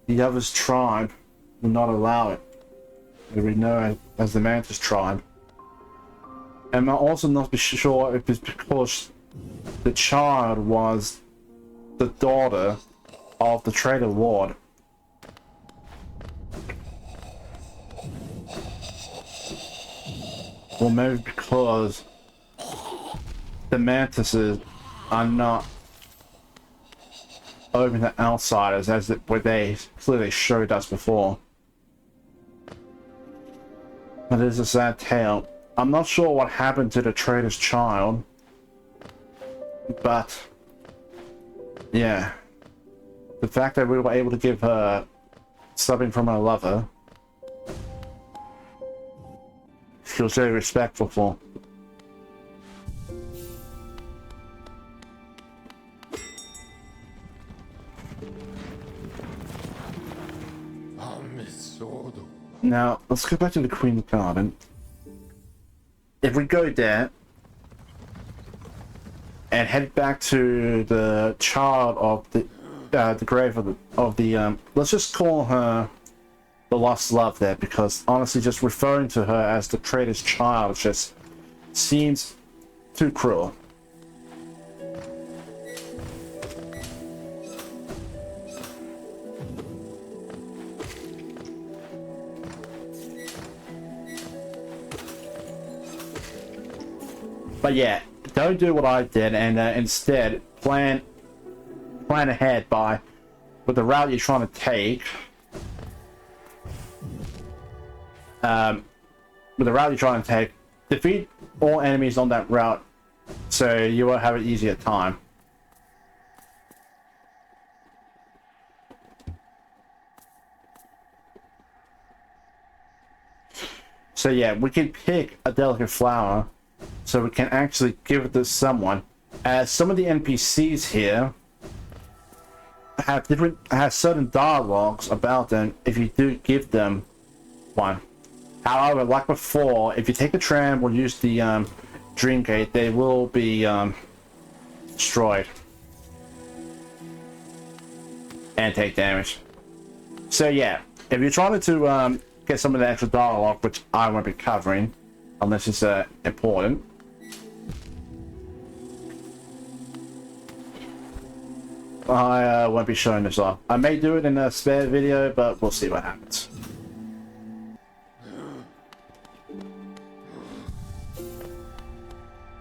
the other's tribe will not allow it. We know as the Mantis tribe. And I'm also not be sure if it's because the child was the daughter of the traitor lord. Or maybe because the Mantises are not open to outsiders as what they clearly showed us before. But it is a sad tale. I'm not sure what happened to the traitor's child, but yeah, the fact that we were able to give her something from her lover, she was very respectful for. Now, let's go back to the Queen's Garden. If we go there and head back to the child of the grave of the let's just call her the lost love there, because honestly just referring to her as the traitor's child just seems too cruel. But yeah, don't do what I did and instead plan ahead with the route you're trying to take. With the route you're trying to take, defeat all enemies on that route so you will have an easier time. So yeah, we can pick a delicate flower so we can actually give it to someone, as some of the NPCs here have certain dialogues about them if you do give them one. However, like before, if you take a tram or use the dream gate, they will be destroyed and take damage. So yeah, if you're trying to get some of the extra dialogue, which I won't be covering unless it's important, I won't be showing this off. I may do it in a spare video, but we'll see what happens.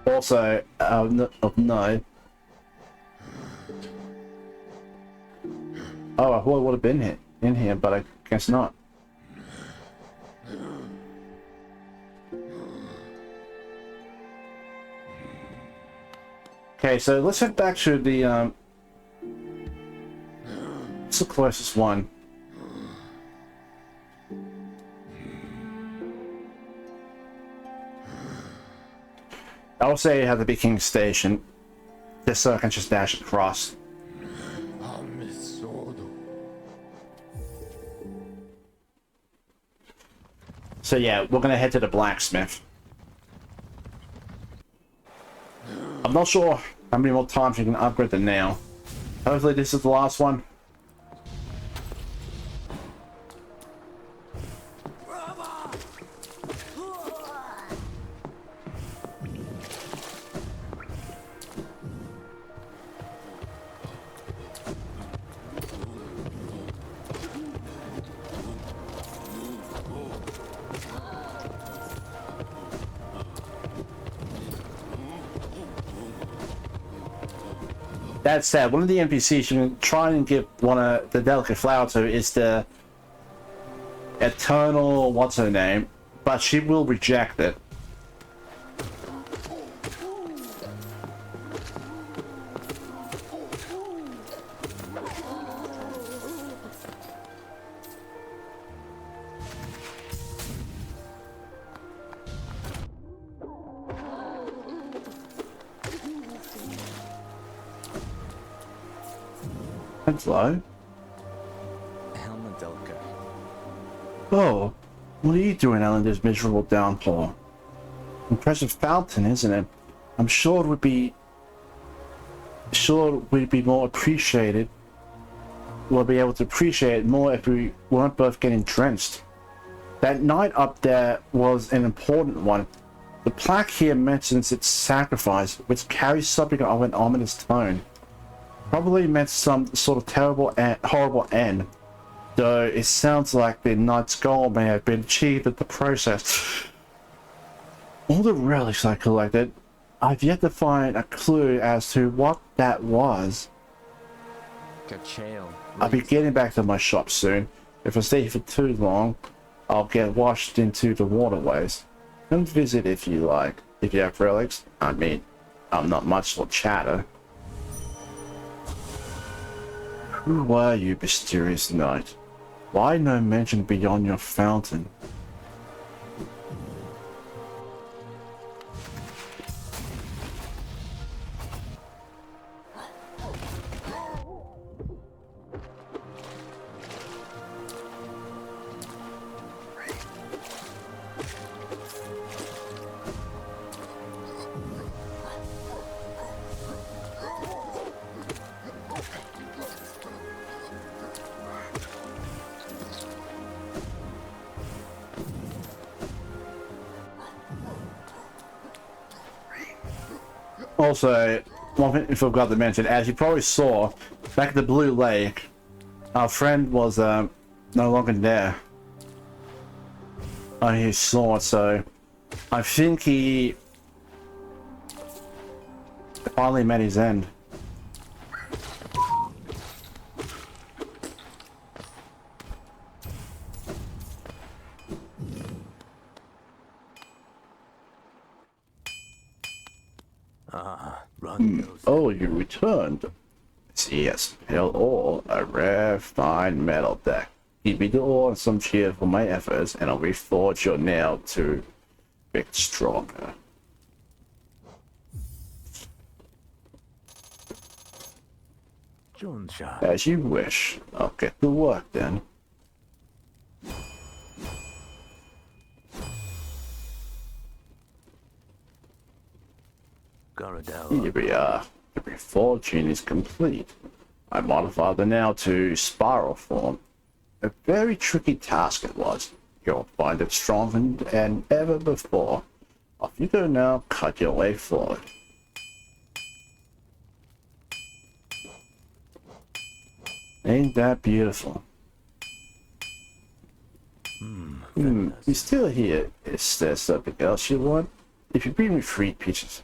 Also, no. Oh, I thought it would have been in here, but I guess not. Okay, so let's head back to the What's the closest one? I would say it had to be King Station, just so I can just dash across. So yeah, we're gonna head to the blacksmith. I'm not sure how many more times you can upgrade the nail. Hopefully this is the last one. That said, one of the NPCs you can try and give one of the delicate flower to is the Eternal what's her name, but she will reject it. Hello. Oh, what are you doing out in this miserable downpour? Impressive fountain, isn't it? I'm sure we'd be more appreciated. We'll be able to appreciate it more if we weren't both getting drenched. That night up there was an important one. The plaque here mentions its sacrifice, which carries something of an ominous tone. Probably meant some sort of horrible end, though it sounds like the knight's goal may have been achieved in the process. All the relics I collected, I've yet to find a clue as to what that was. I'll be getting back to my shop soon. If I stay here for too long, I'll get washed into the waterways. Come visit if you like. If you have relics, I mean, I'm not much for chatter. Who are you, mysterious knight? Why no mention beyond your fountain? Also, one thing I forgot to mention, as you probably saw, back at the Blue Lake, our friend was no longer there on his sword, so I think he finally met his end. Oh, you returned. Yes, pale ore, a rare, fine metal deck. Give me the ore and some cheer for my efforts, and I'll reforge your nail to make it stronger. As you wish. I'll get to work then. Here we are. The reforging is complete. I modified the nail to spiral form. A very tricky task it was. You'll find it stronger than ever before. Off you go now, cut your way forward. Ain't that beautiful? You still here? Is there something else you want? If you bring me 3 pieces.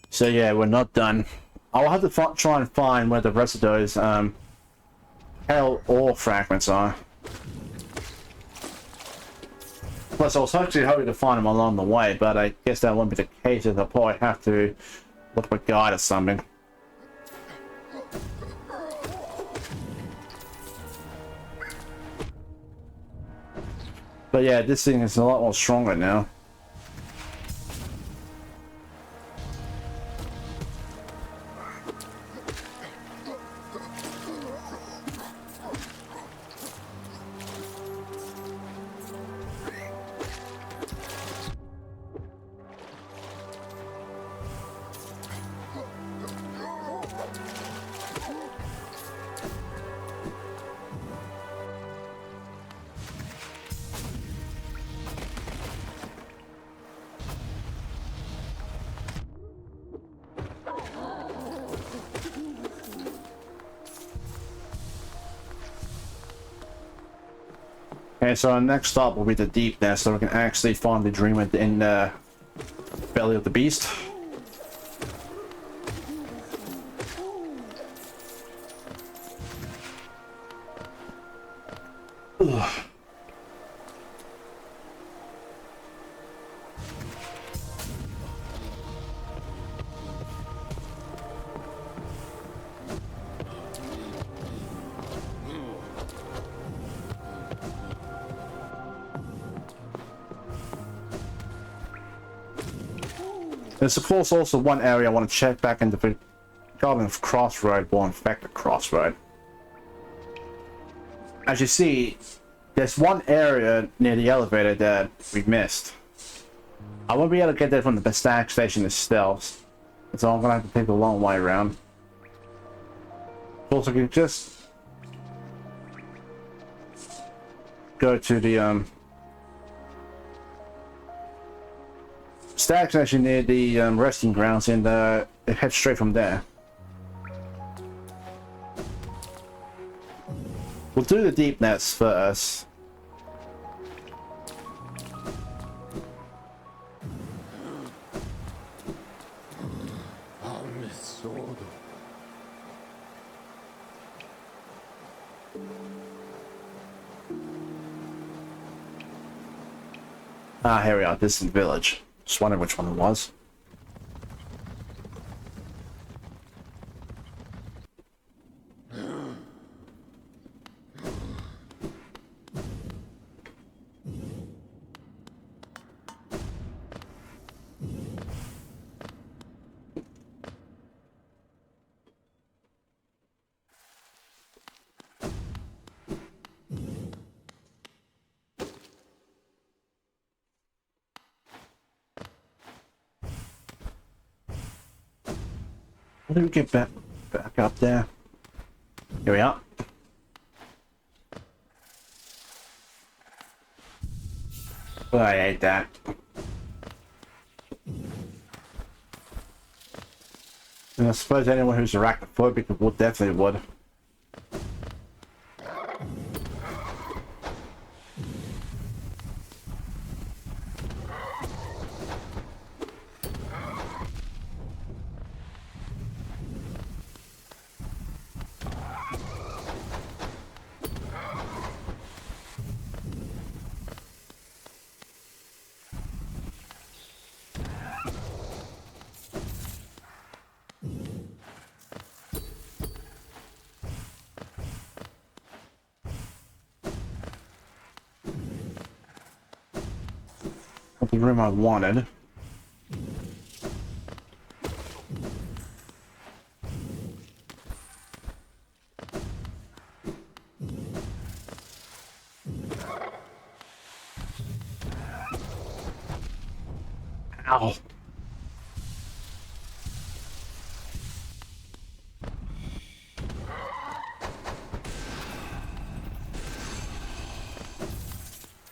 So yeah, we're not done. I'll have to try and find where the rest of those pale ore fragments are. Plus, I was actually hoping to find them along the way, but I guess that won't be the case, as I'll probably have to look for a guide or something. But yeah, this thing is a lot more stronger now. Okay, so our next stop will be the deep nest, so we can actually find the dreamer in the belly of the beast. Ugh. There's of course also one area I want to check back in the Garden of Crossroad, or in fact the Crossroad. As you see, there's one area near the elevator that we missed. I won't be able to get there from the Bastack station itself, so I'm gonna have to take the long way around. Also, can just go to the Stack station near the resting grounds and head straight from there. We'll do the deep nets first. Ah, here we are, distant village. Just wondering which one it was. How do we get back up there? Here we are. Oh, I hate that. And I suppose anyone who's arachnophobic would definitely would. Not the room I wanted. Ow.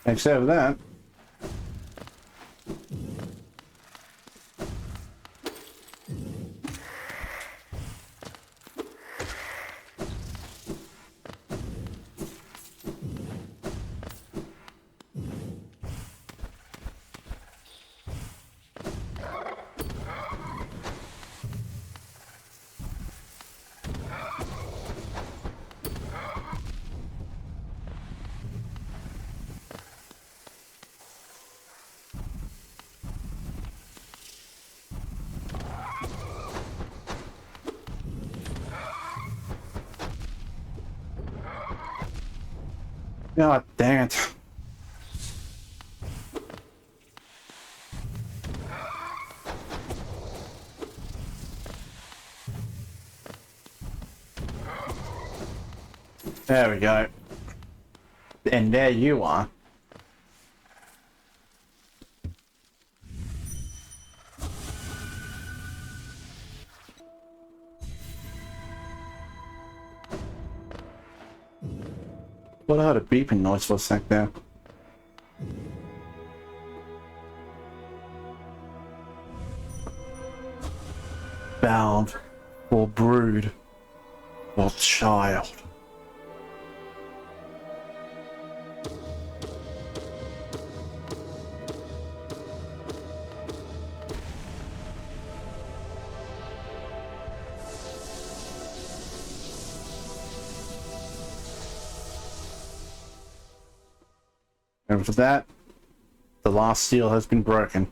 Except for that. God dang it. There we go. And there you are. What, I heard a beeping noise for a sec there. Bound for brood or child. And for that, the last seal has been broken.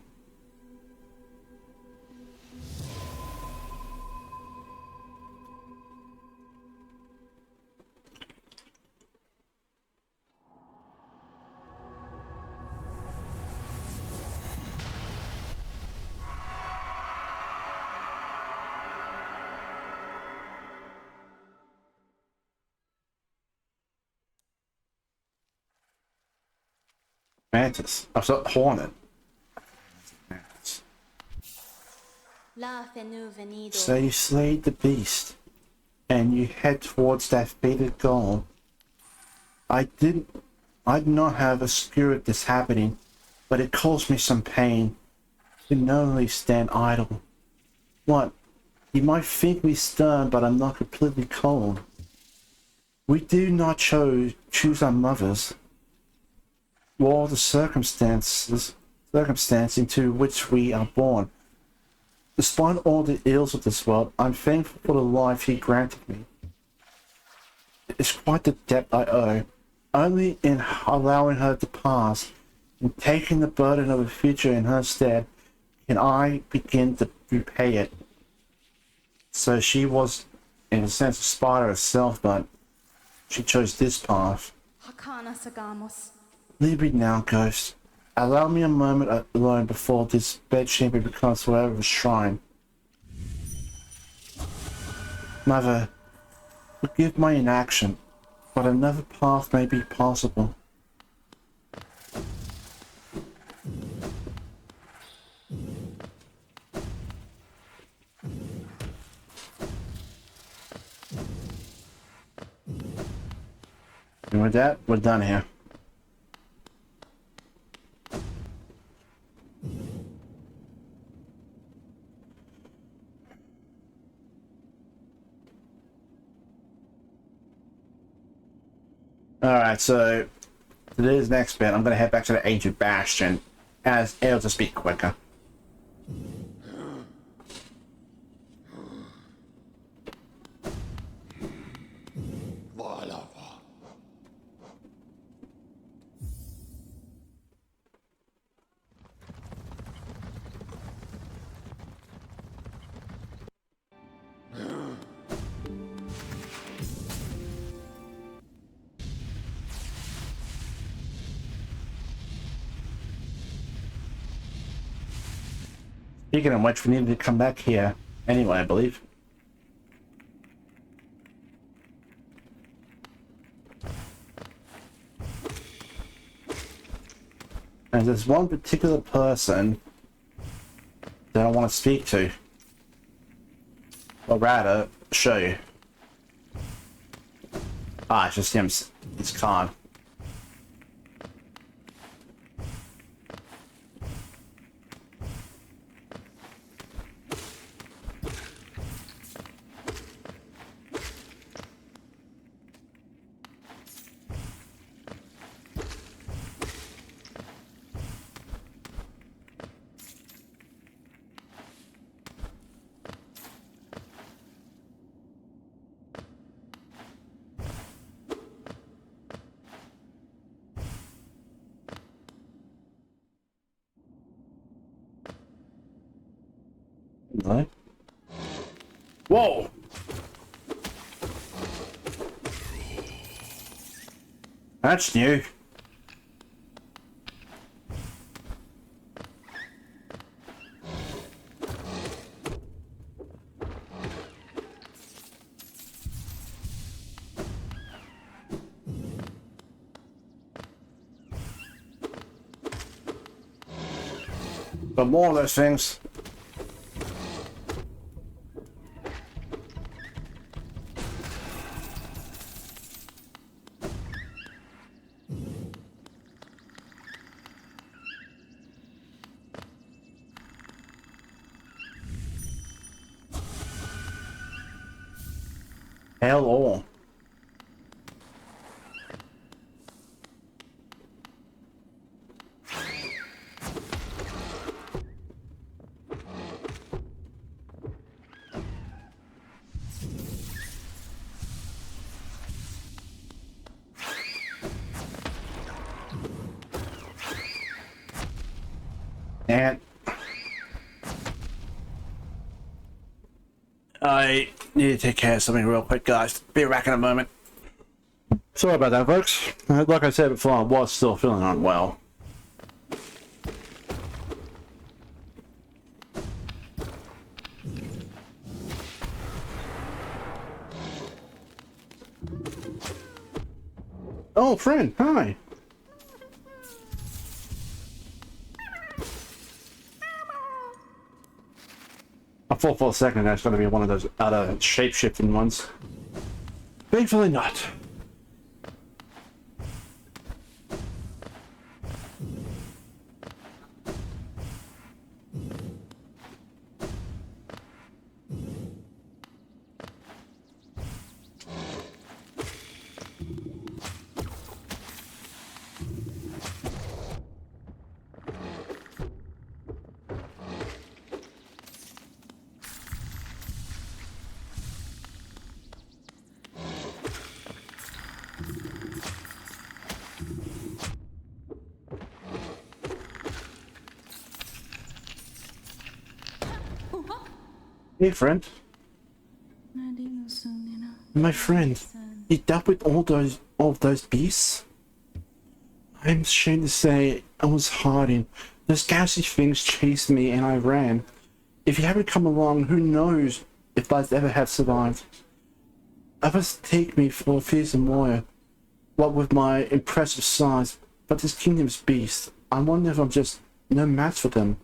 Mantis. I thought Hornet. Mantis. So you slayed the beast, and you head towards that fated goal. I did not have obscured this happening, but it caused me some pain to not only stand idle. What? You might think me stern, but I'm not completely cold. We do not choose our mothers, or the circumstance into which we are born. Despite all the ills of this world, I'm thankful for the life he granted me. It's quite the debt I owe. Only in allowing her to pass and taking the burden of a future in her stead can I begin to repay it. So she was, in a sense, a spider herself, but she chose this path. Leave me now, ghost. Allow me a moment alone before this bedchamber becomes forever a shrine. Mother, forgive my inaction, but another path may be possible. And with that, we're done here. Alright, so today's next bit, I'm going to head back to the Ancient Bastion, as it'll just be quicker. Speaking of which, we need to come back here anyway, I believe. And there's one particular person that I want to speak to. Or rather, show you. Ah, it's just him. It's Khan. No. Whoa! That's new. But more of those things. Hell all. And I need to take care of something real quick, guys. Be back in a moment. Sorry about that, folks. Like I said before, I was still feeling unwell. Oh, friend, hi. I thought for a second that's going to be one of those other shape-shifting ones. Thankfully not. Hey, friend. My friend, you dealt with all of those beasts? I'm ashamed to say I was hiding. Those ghastly things chased me and I ran. If you haven't come along, who knows if I'd ever have survived. Others take me for a fearsome warrior, what with my impressive size, but this kingdom's beast, I wonder if I'm just no match for them.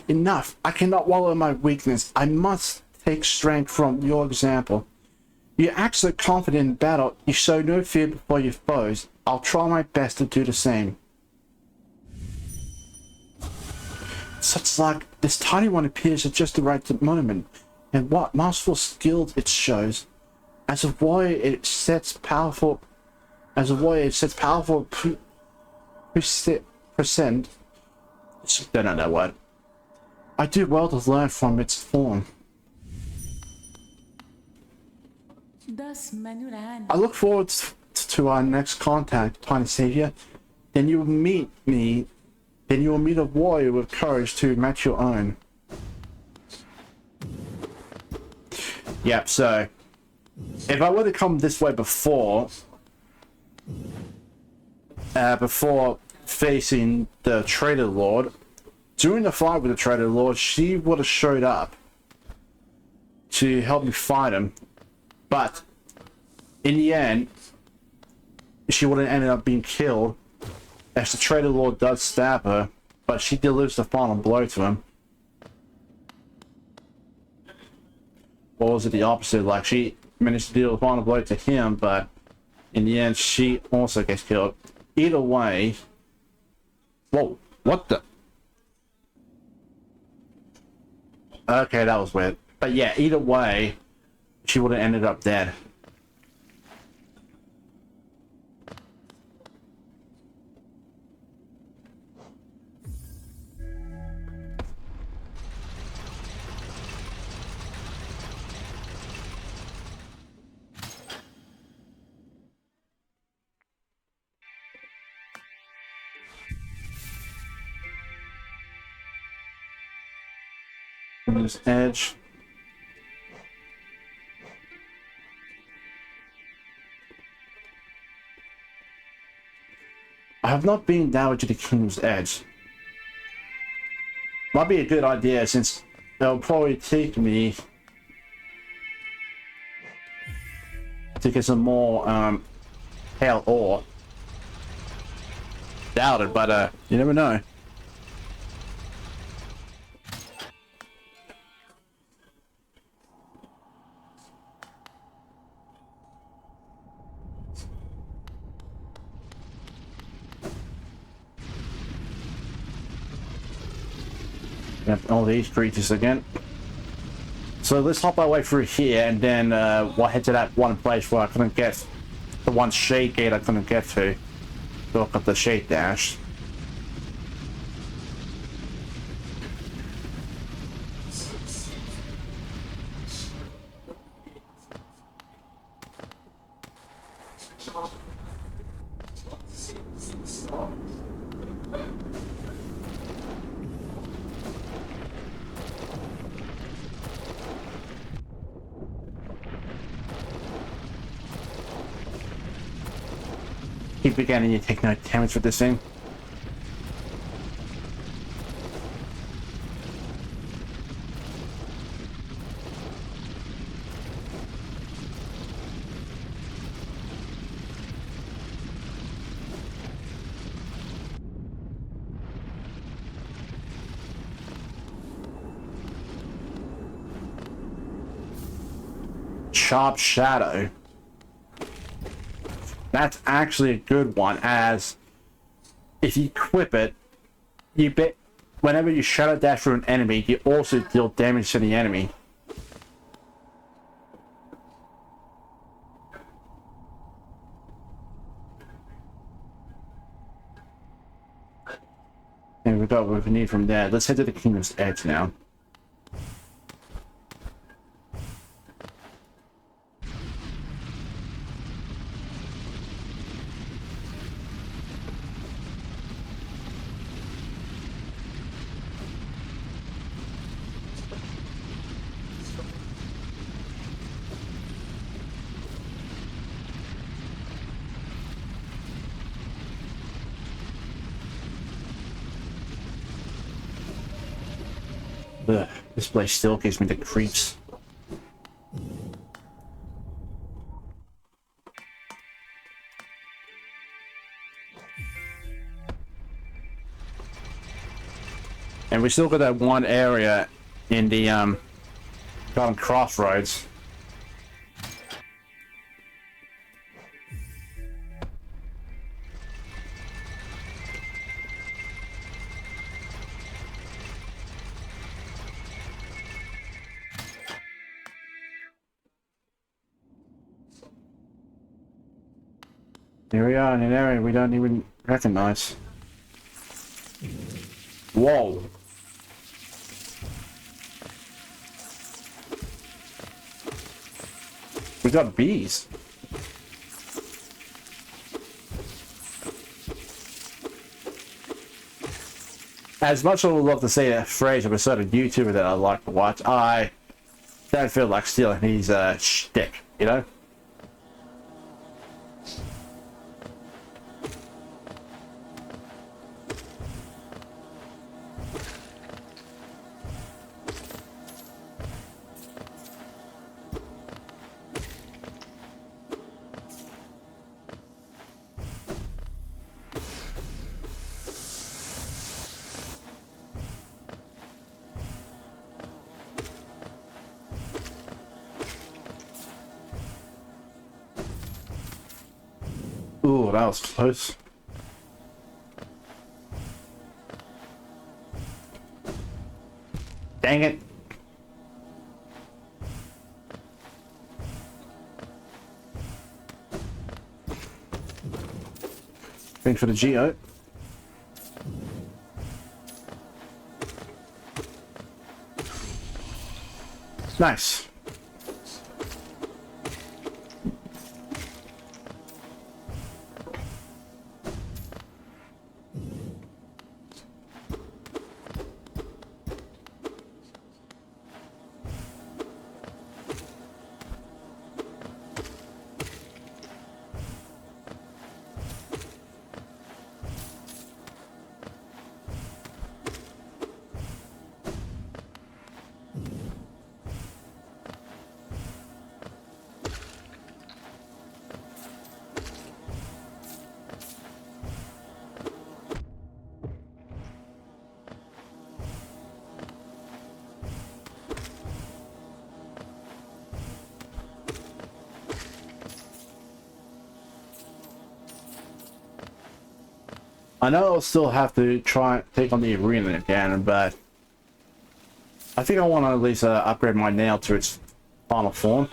Enough! I cannot wallow in my weakness. I must take strength from your example. You act so confident in battle, you show no fear before your foes. I'll try my best to do the same. Such luck, this tiny one appears at just the right moment, and what masterful skill it shows. As a warrior, it sets powerful. Percent. Don't know that word. I do well to learn from its form. I look forward to our next contact, tiny savior. Then you will meet me. Then you will meet a warrior with courage to match your own. Yep. So, if I would have come this way before facing the Trader Lord, during the fight with the Trader Lord, she would have showed up to help me fight him, but in the end, she would have ended up being killed as the Trader Lord does stab her, but she delivers the final blow to him. Or was it the opposite? Like, she managed to deal the final blow to him, but in the end, she also gets killed. Either way... Whoa, what the... Okay, that was weird. But yeah, either way, she would have ended up dead. This edge. I have not been down to the King's Edge. Might be a good idea since it'll probably take me to get some more pale ore. doubt it, but you never know. Yep, all these creatures again. So let's hop our way through here, and then we'll head to that one place where I couldn't get the one shade gate I couldn't get to. Look up the shade dash. Keep forgetting you take no damage with this thing. Sharp Shadow. That's actually a good one, as if you equip it, you bet whenever you shadow dash through an enemy, you also deal damage to the enemy. And we got what we need from there. Let's head to the Kingdom's Edge now. Ugh, this place still gives me the creeps. And we still got that one area in the Garden Crossroads. Here we are in an area we don't even recognize. Whoa. We got bees. As much as I would love to see a phrase of a certain YouTuber that I like to watch, I don't feel like stealing his shtick, you know? Ooh, that was close. Dang it. Thanks for the Geo. Nice. I know I'll still have to try and take on the arena again, but I think I want to at least upgrade my nail to its final form.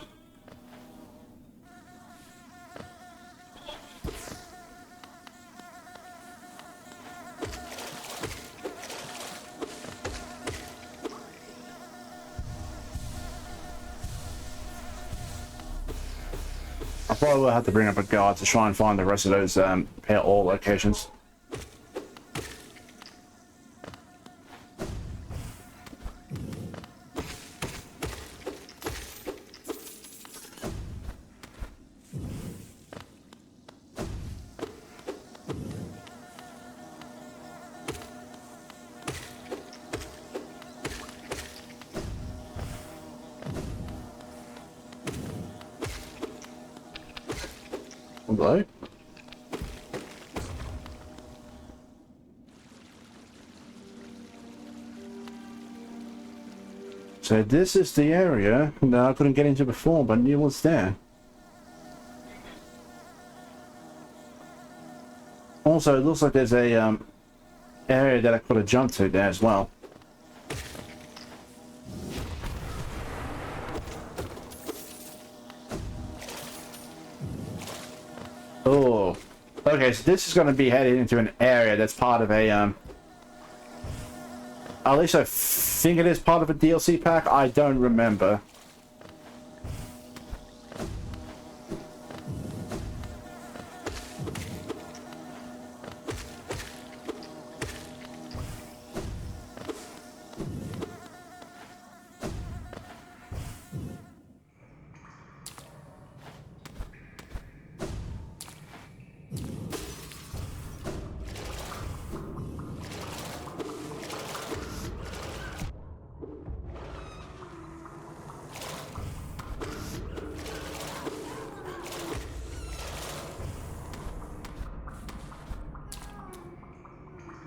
I probably will have to bring up a guide to try and find the rest of those pair ore locations. Hello? So this is the area that I couldn't get into before, but knew was there. Also, it looks like there's a area that I could have jumped to there as well. Oh, okay. So this is going to be headed into an area that's part of a at least I think it is part of a DLC pack. I don't remember.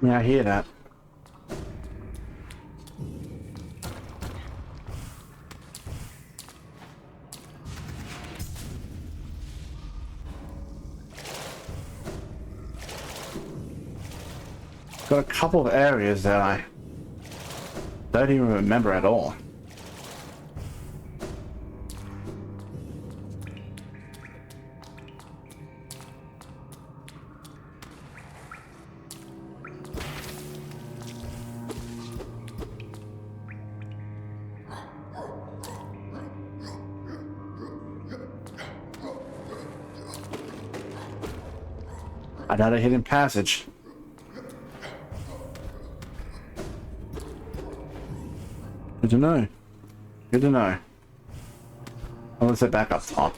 Yeah, I hear that. Got a couple of areas that I don't even remember at all. Another hidden passage. Good to know. Good to know. Oh, let's head back up top.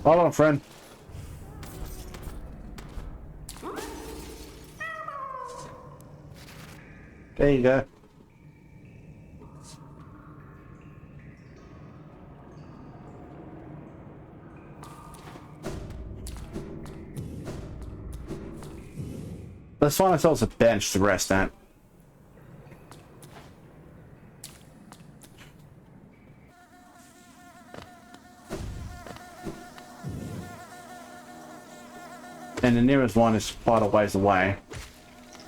Hold on, friend. There you go. Let's find ourselves a bench to rest at. And the nearest one is quite a ways away.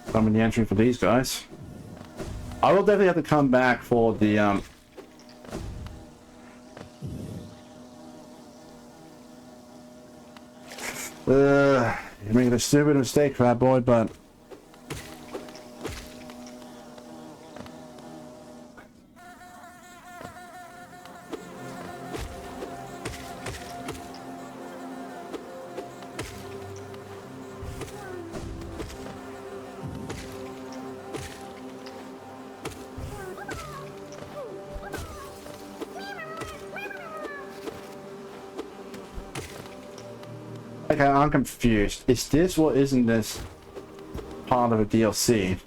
So I'm in the entry for these guys. I will definitely have to come back for the you're making a stupid mistake, fat boy, but okay, I'm confused. Is this or isn't this? part of a DLC.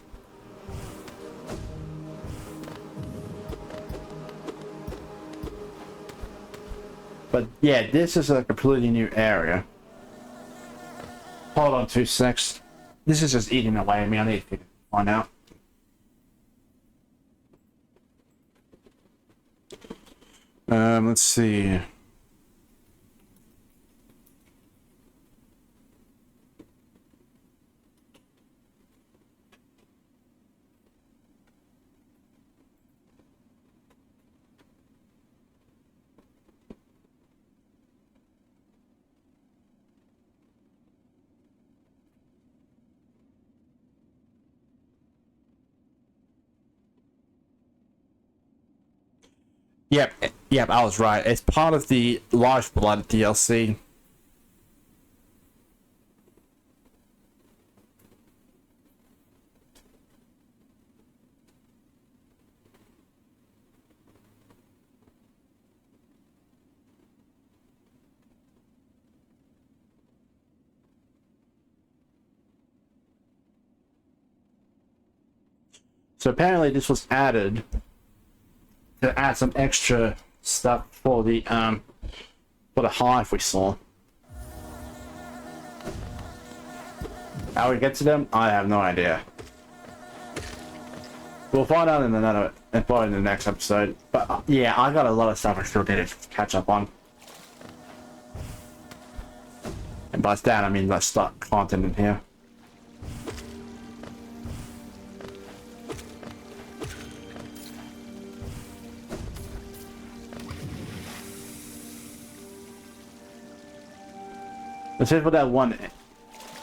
But yeah, this is a completely new area. Hold on 2 secs. This is just eating away at me. I need to find out. Let's see. Yep, I was right. It's part of the Lifeblood DLC. So apparently this was added to add some extra stuff for the hive we saw. How we get to them, I have no idea. We'll find out in probably in the next episode. But yeah, I got a lot of stuff I still need to catch up on. And by that I mean let's start content in here. Let's hit for that one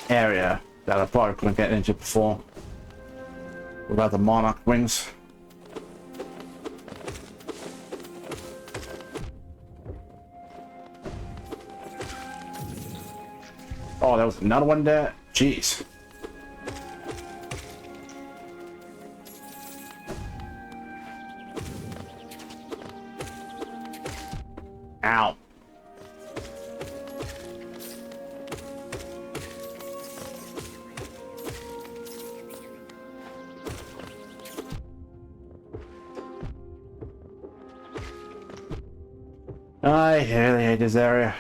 area that I probably couldn't get into before. Without the monarch wings. Oh, there was another one there? Jeez. Ow. I really hate this area.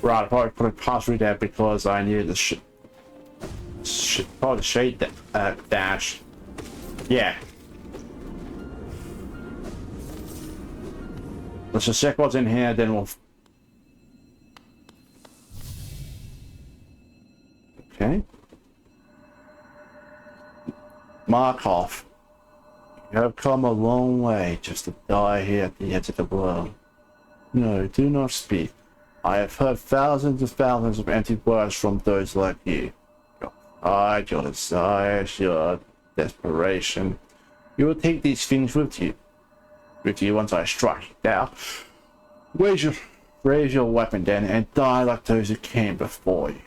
Right, I probably put a password there because I needed the probably the shade dash. Yeah. Let's just check what's in here, then we'll. Okay. Markov. You have come a long way just to die here at the edge of the world. No, do not speak. I have heard thousands of empty words from those like you. Your pride, your desires, your desperation. You will take these things with you. With you once I strike. Now, raise your weapon then and die like those who came before you.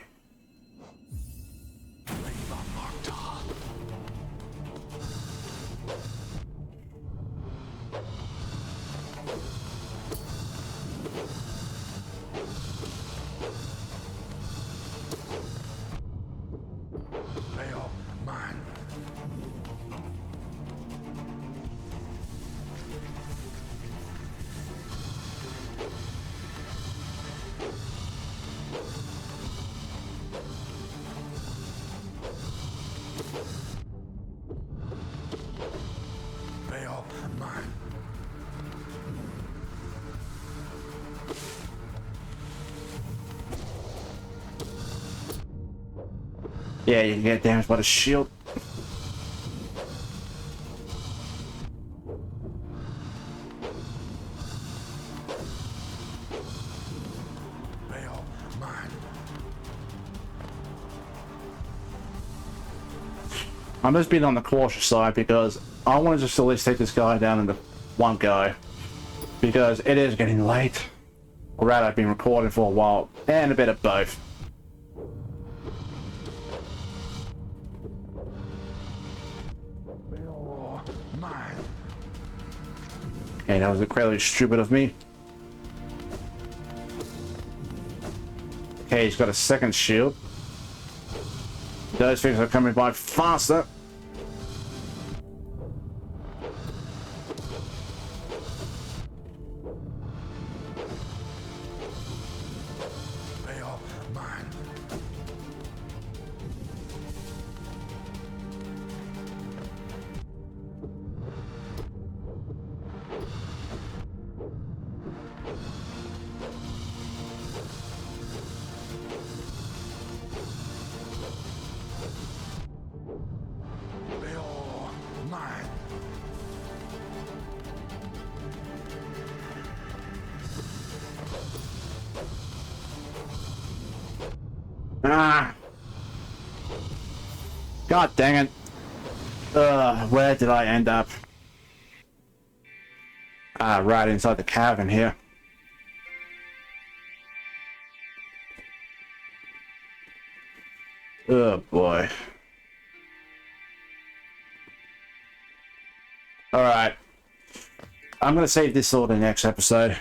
Yeah, you can get damaged by the shield. I'm just being on the cautious side because I want to just at least take this guy down into one go. Because it is getting late. Or rather, I've been recording for a while. And a bit of both. Okay, that was incredibly stupid of me. Okay, he's got a second shield. Those things are coming by faster. Ah! God dang it. Where did I end up? Ah, right inside the cavern here. Oh boy. Alright. I'm gonna save this all the next episode.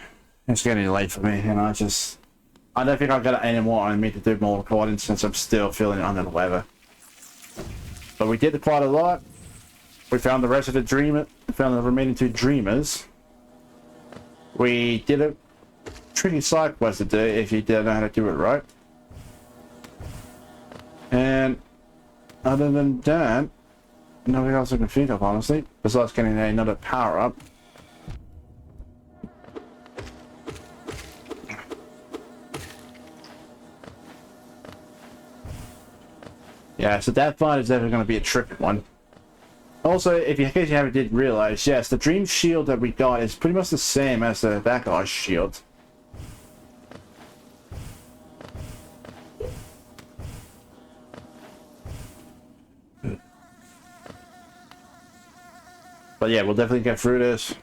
It's getting late for me, and I don't think I've got any more on me to do more recording since I'm still feeling under the weather. But we did quite a lot. We found the rest of the found the remaining 2 dreamers. We did a tricky side quest to do if you didn't know how to do it right. And other than that, nothing else I can think of, honestly, besides getting another power up. Yeah, so that fight is definitely going to be a tricky one. Also, in case you haven't did realize, yes, the dream shield that we got is pretty much the same as that guy's shield. But yeah, we'll definitely get through this,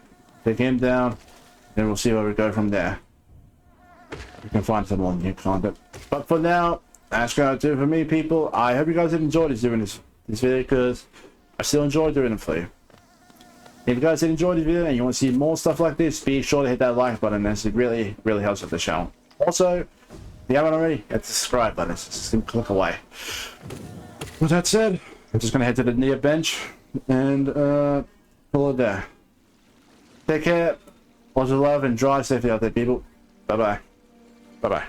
take him down, and we'll see where we go from there. We can find some more new content. But for now, that's going to do it for me, people. I hope you guys have enjoyed doing this video, because I still enjoy doing it for you. If you guys did enjoy this video and you want to see more stuff like this, be sure to hit that like button, as it really helps with the channel. Also, if you haven't already, hit the subscribe button. It's just a click away. With that said, I'm just going to head to the near bench and pull it there. Take care, lots of love, and drive safely out there, people. Bye-bye. Bye-bye.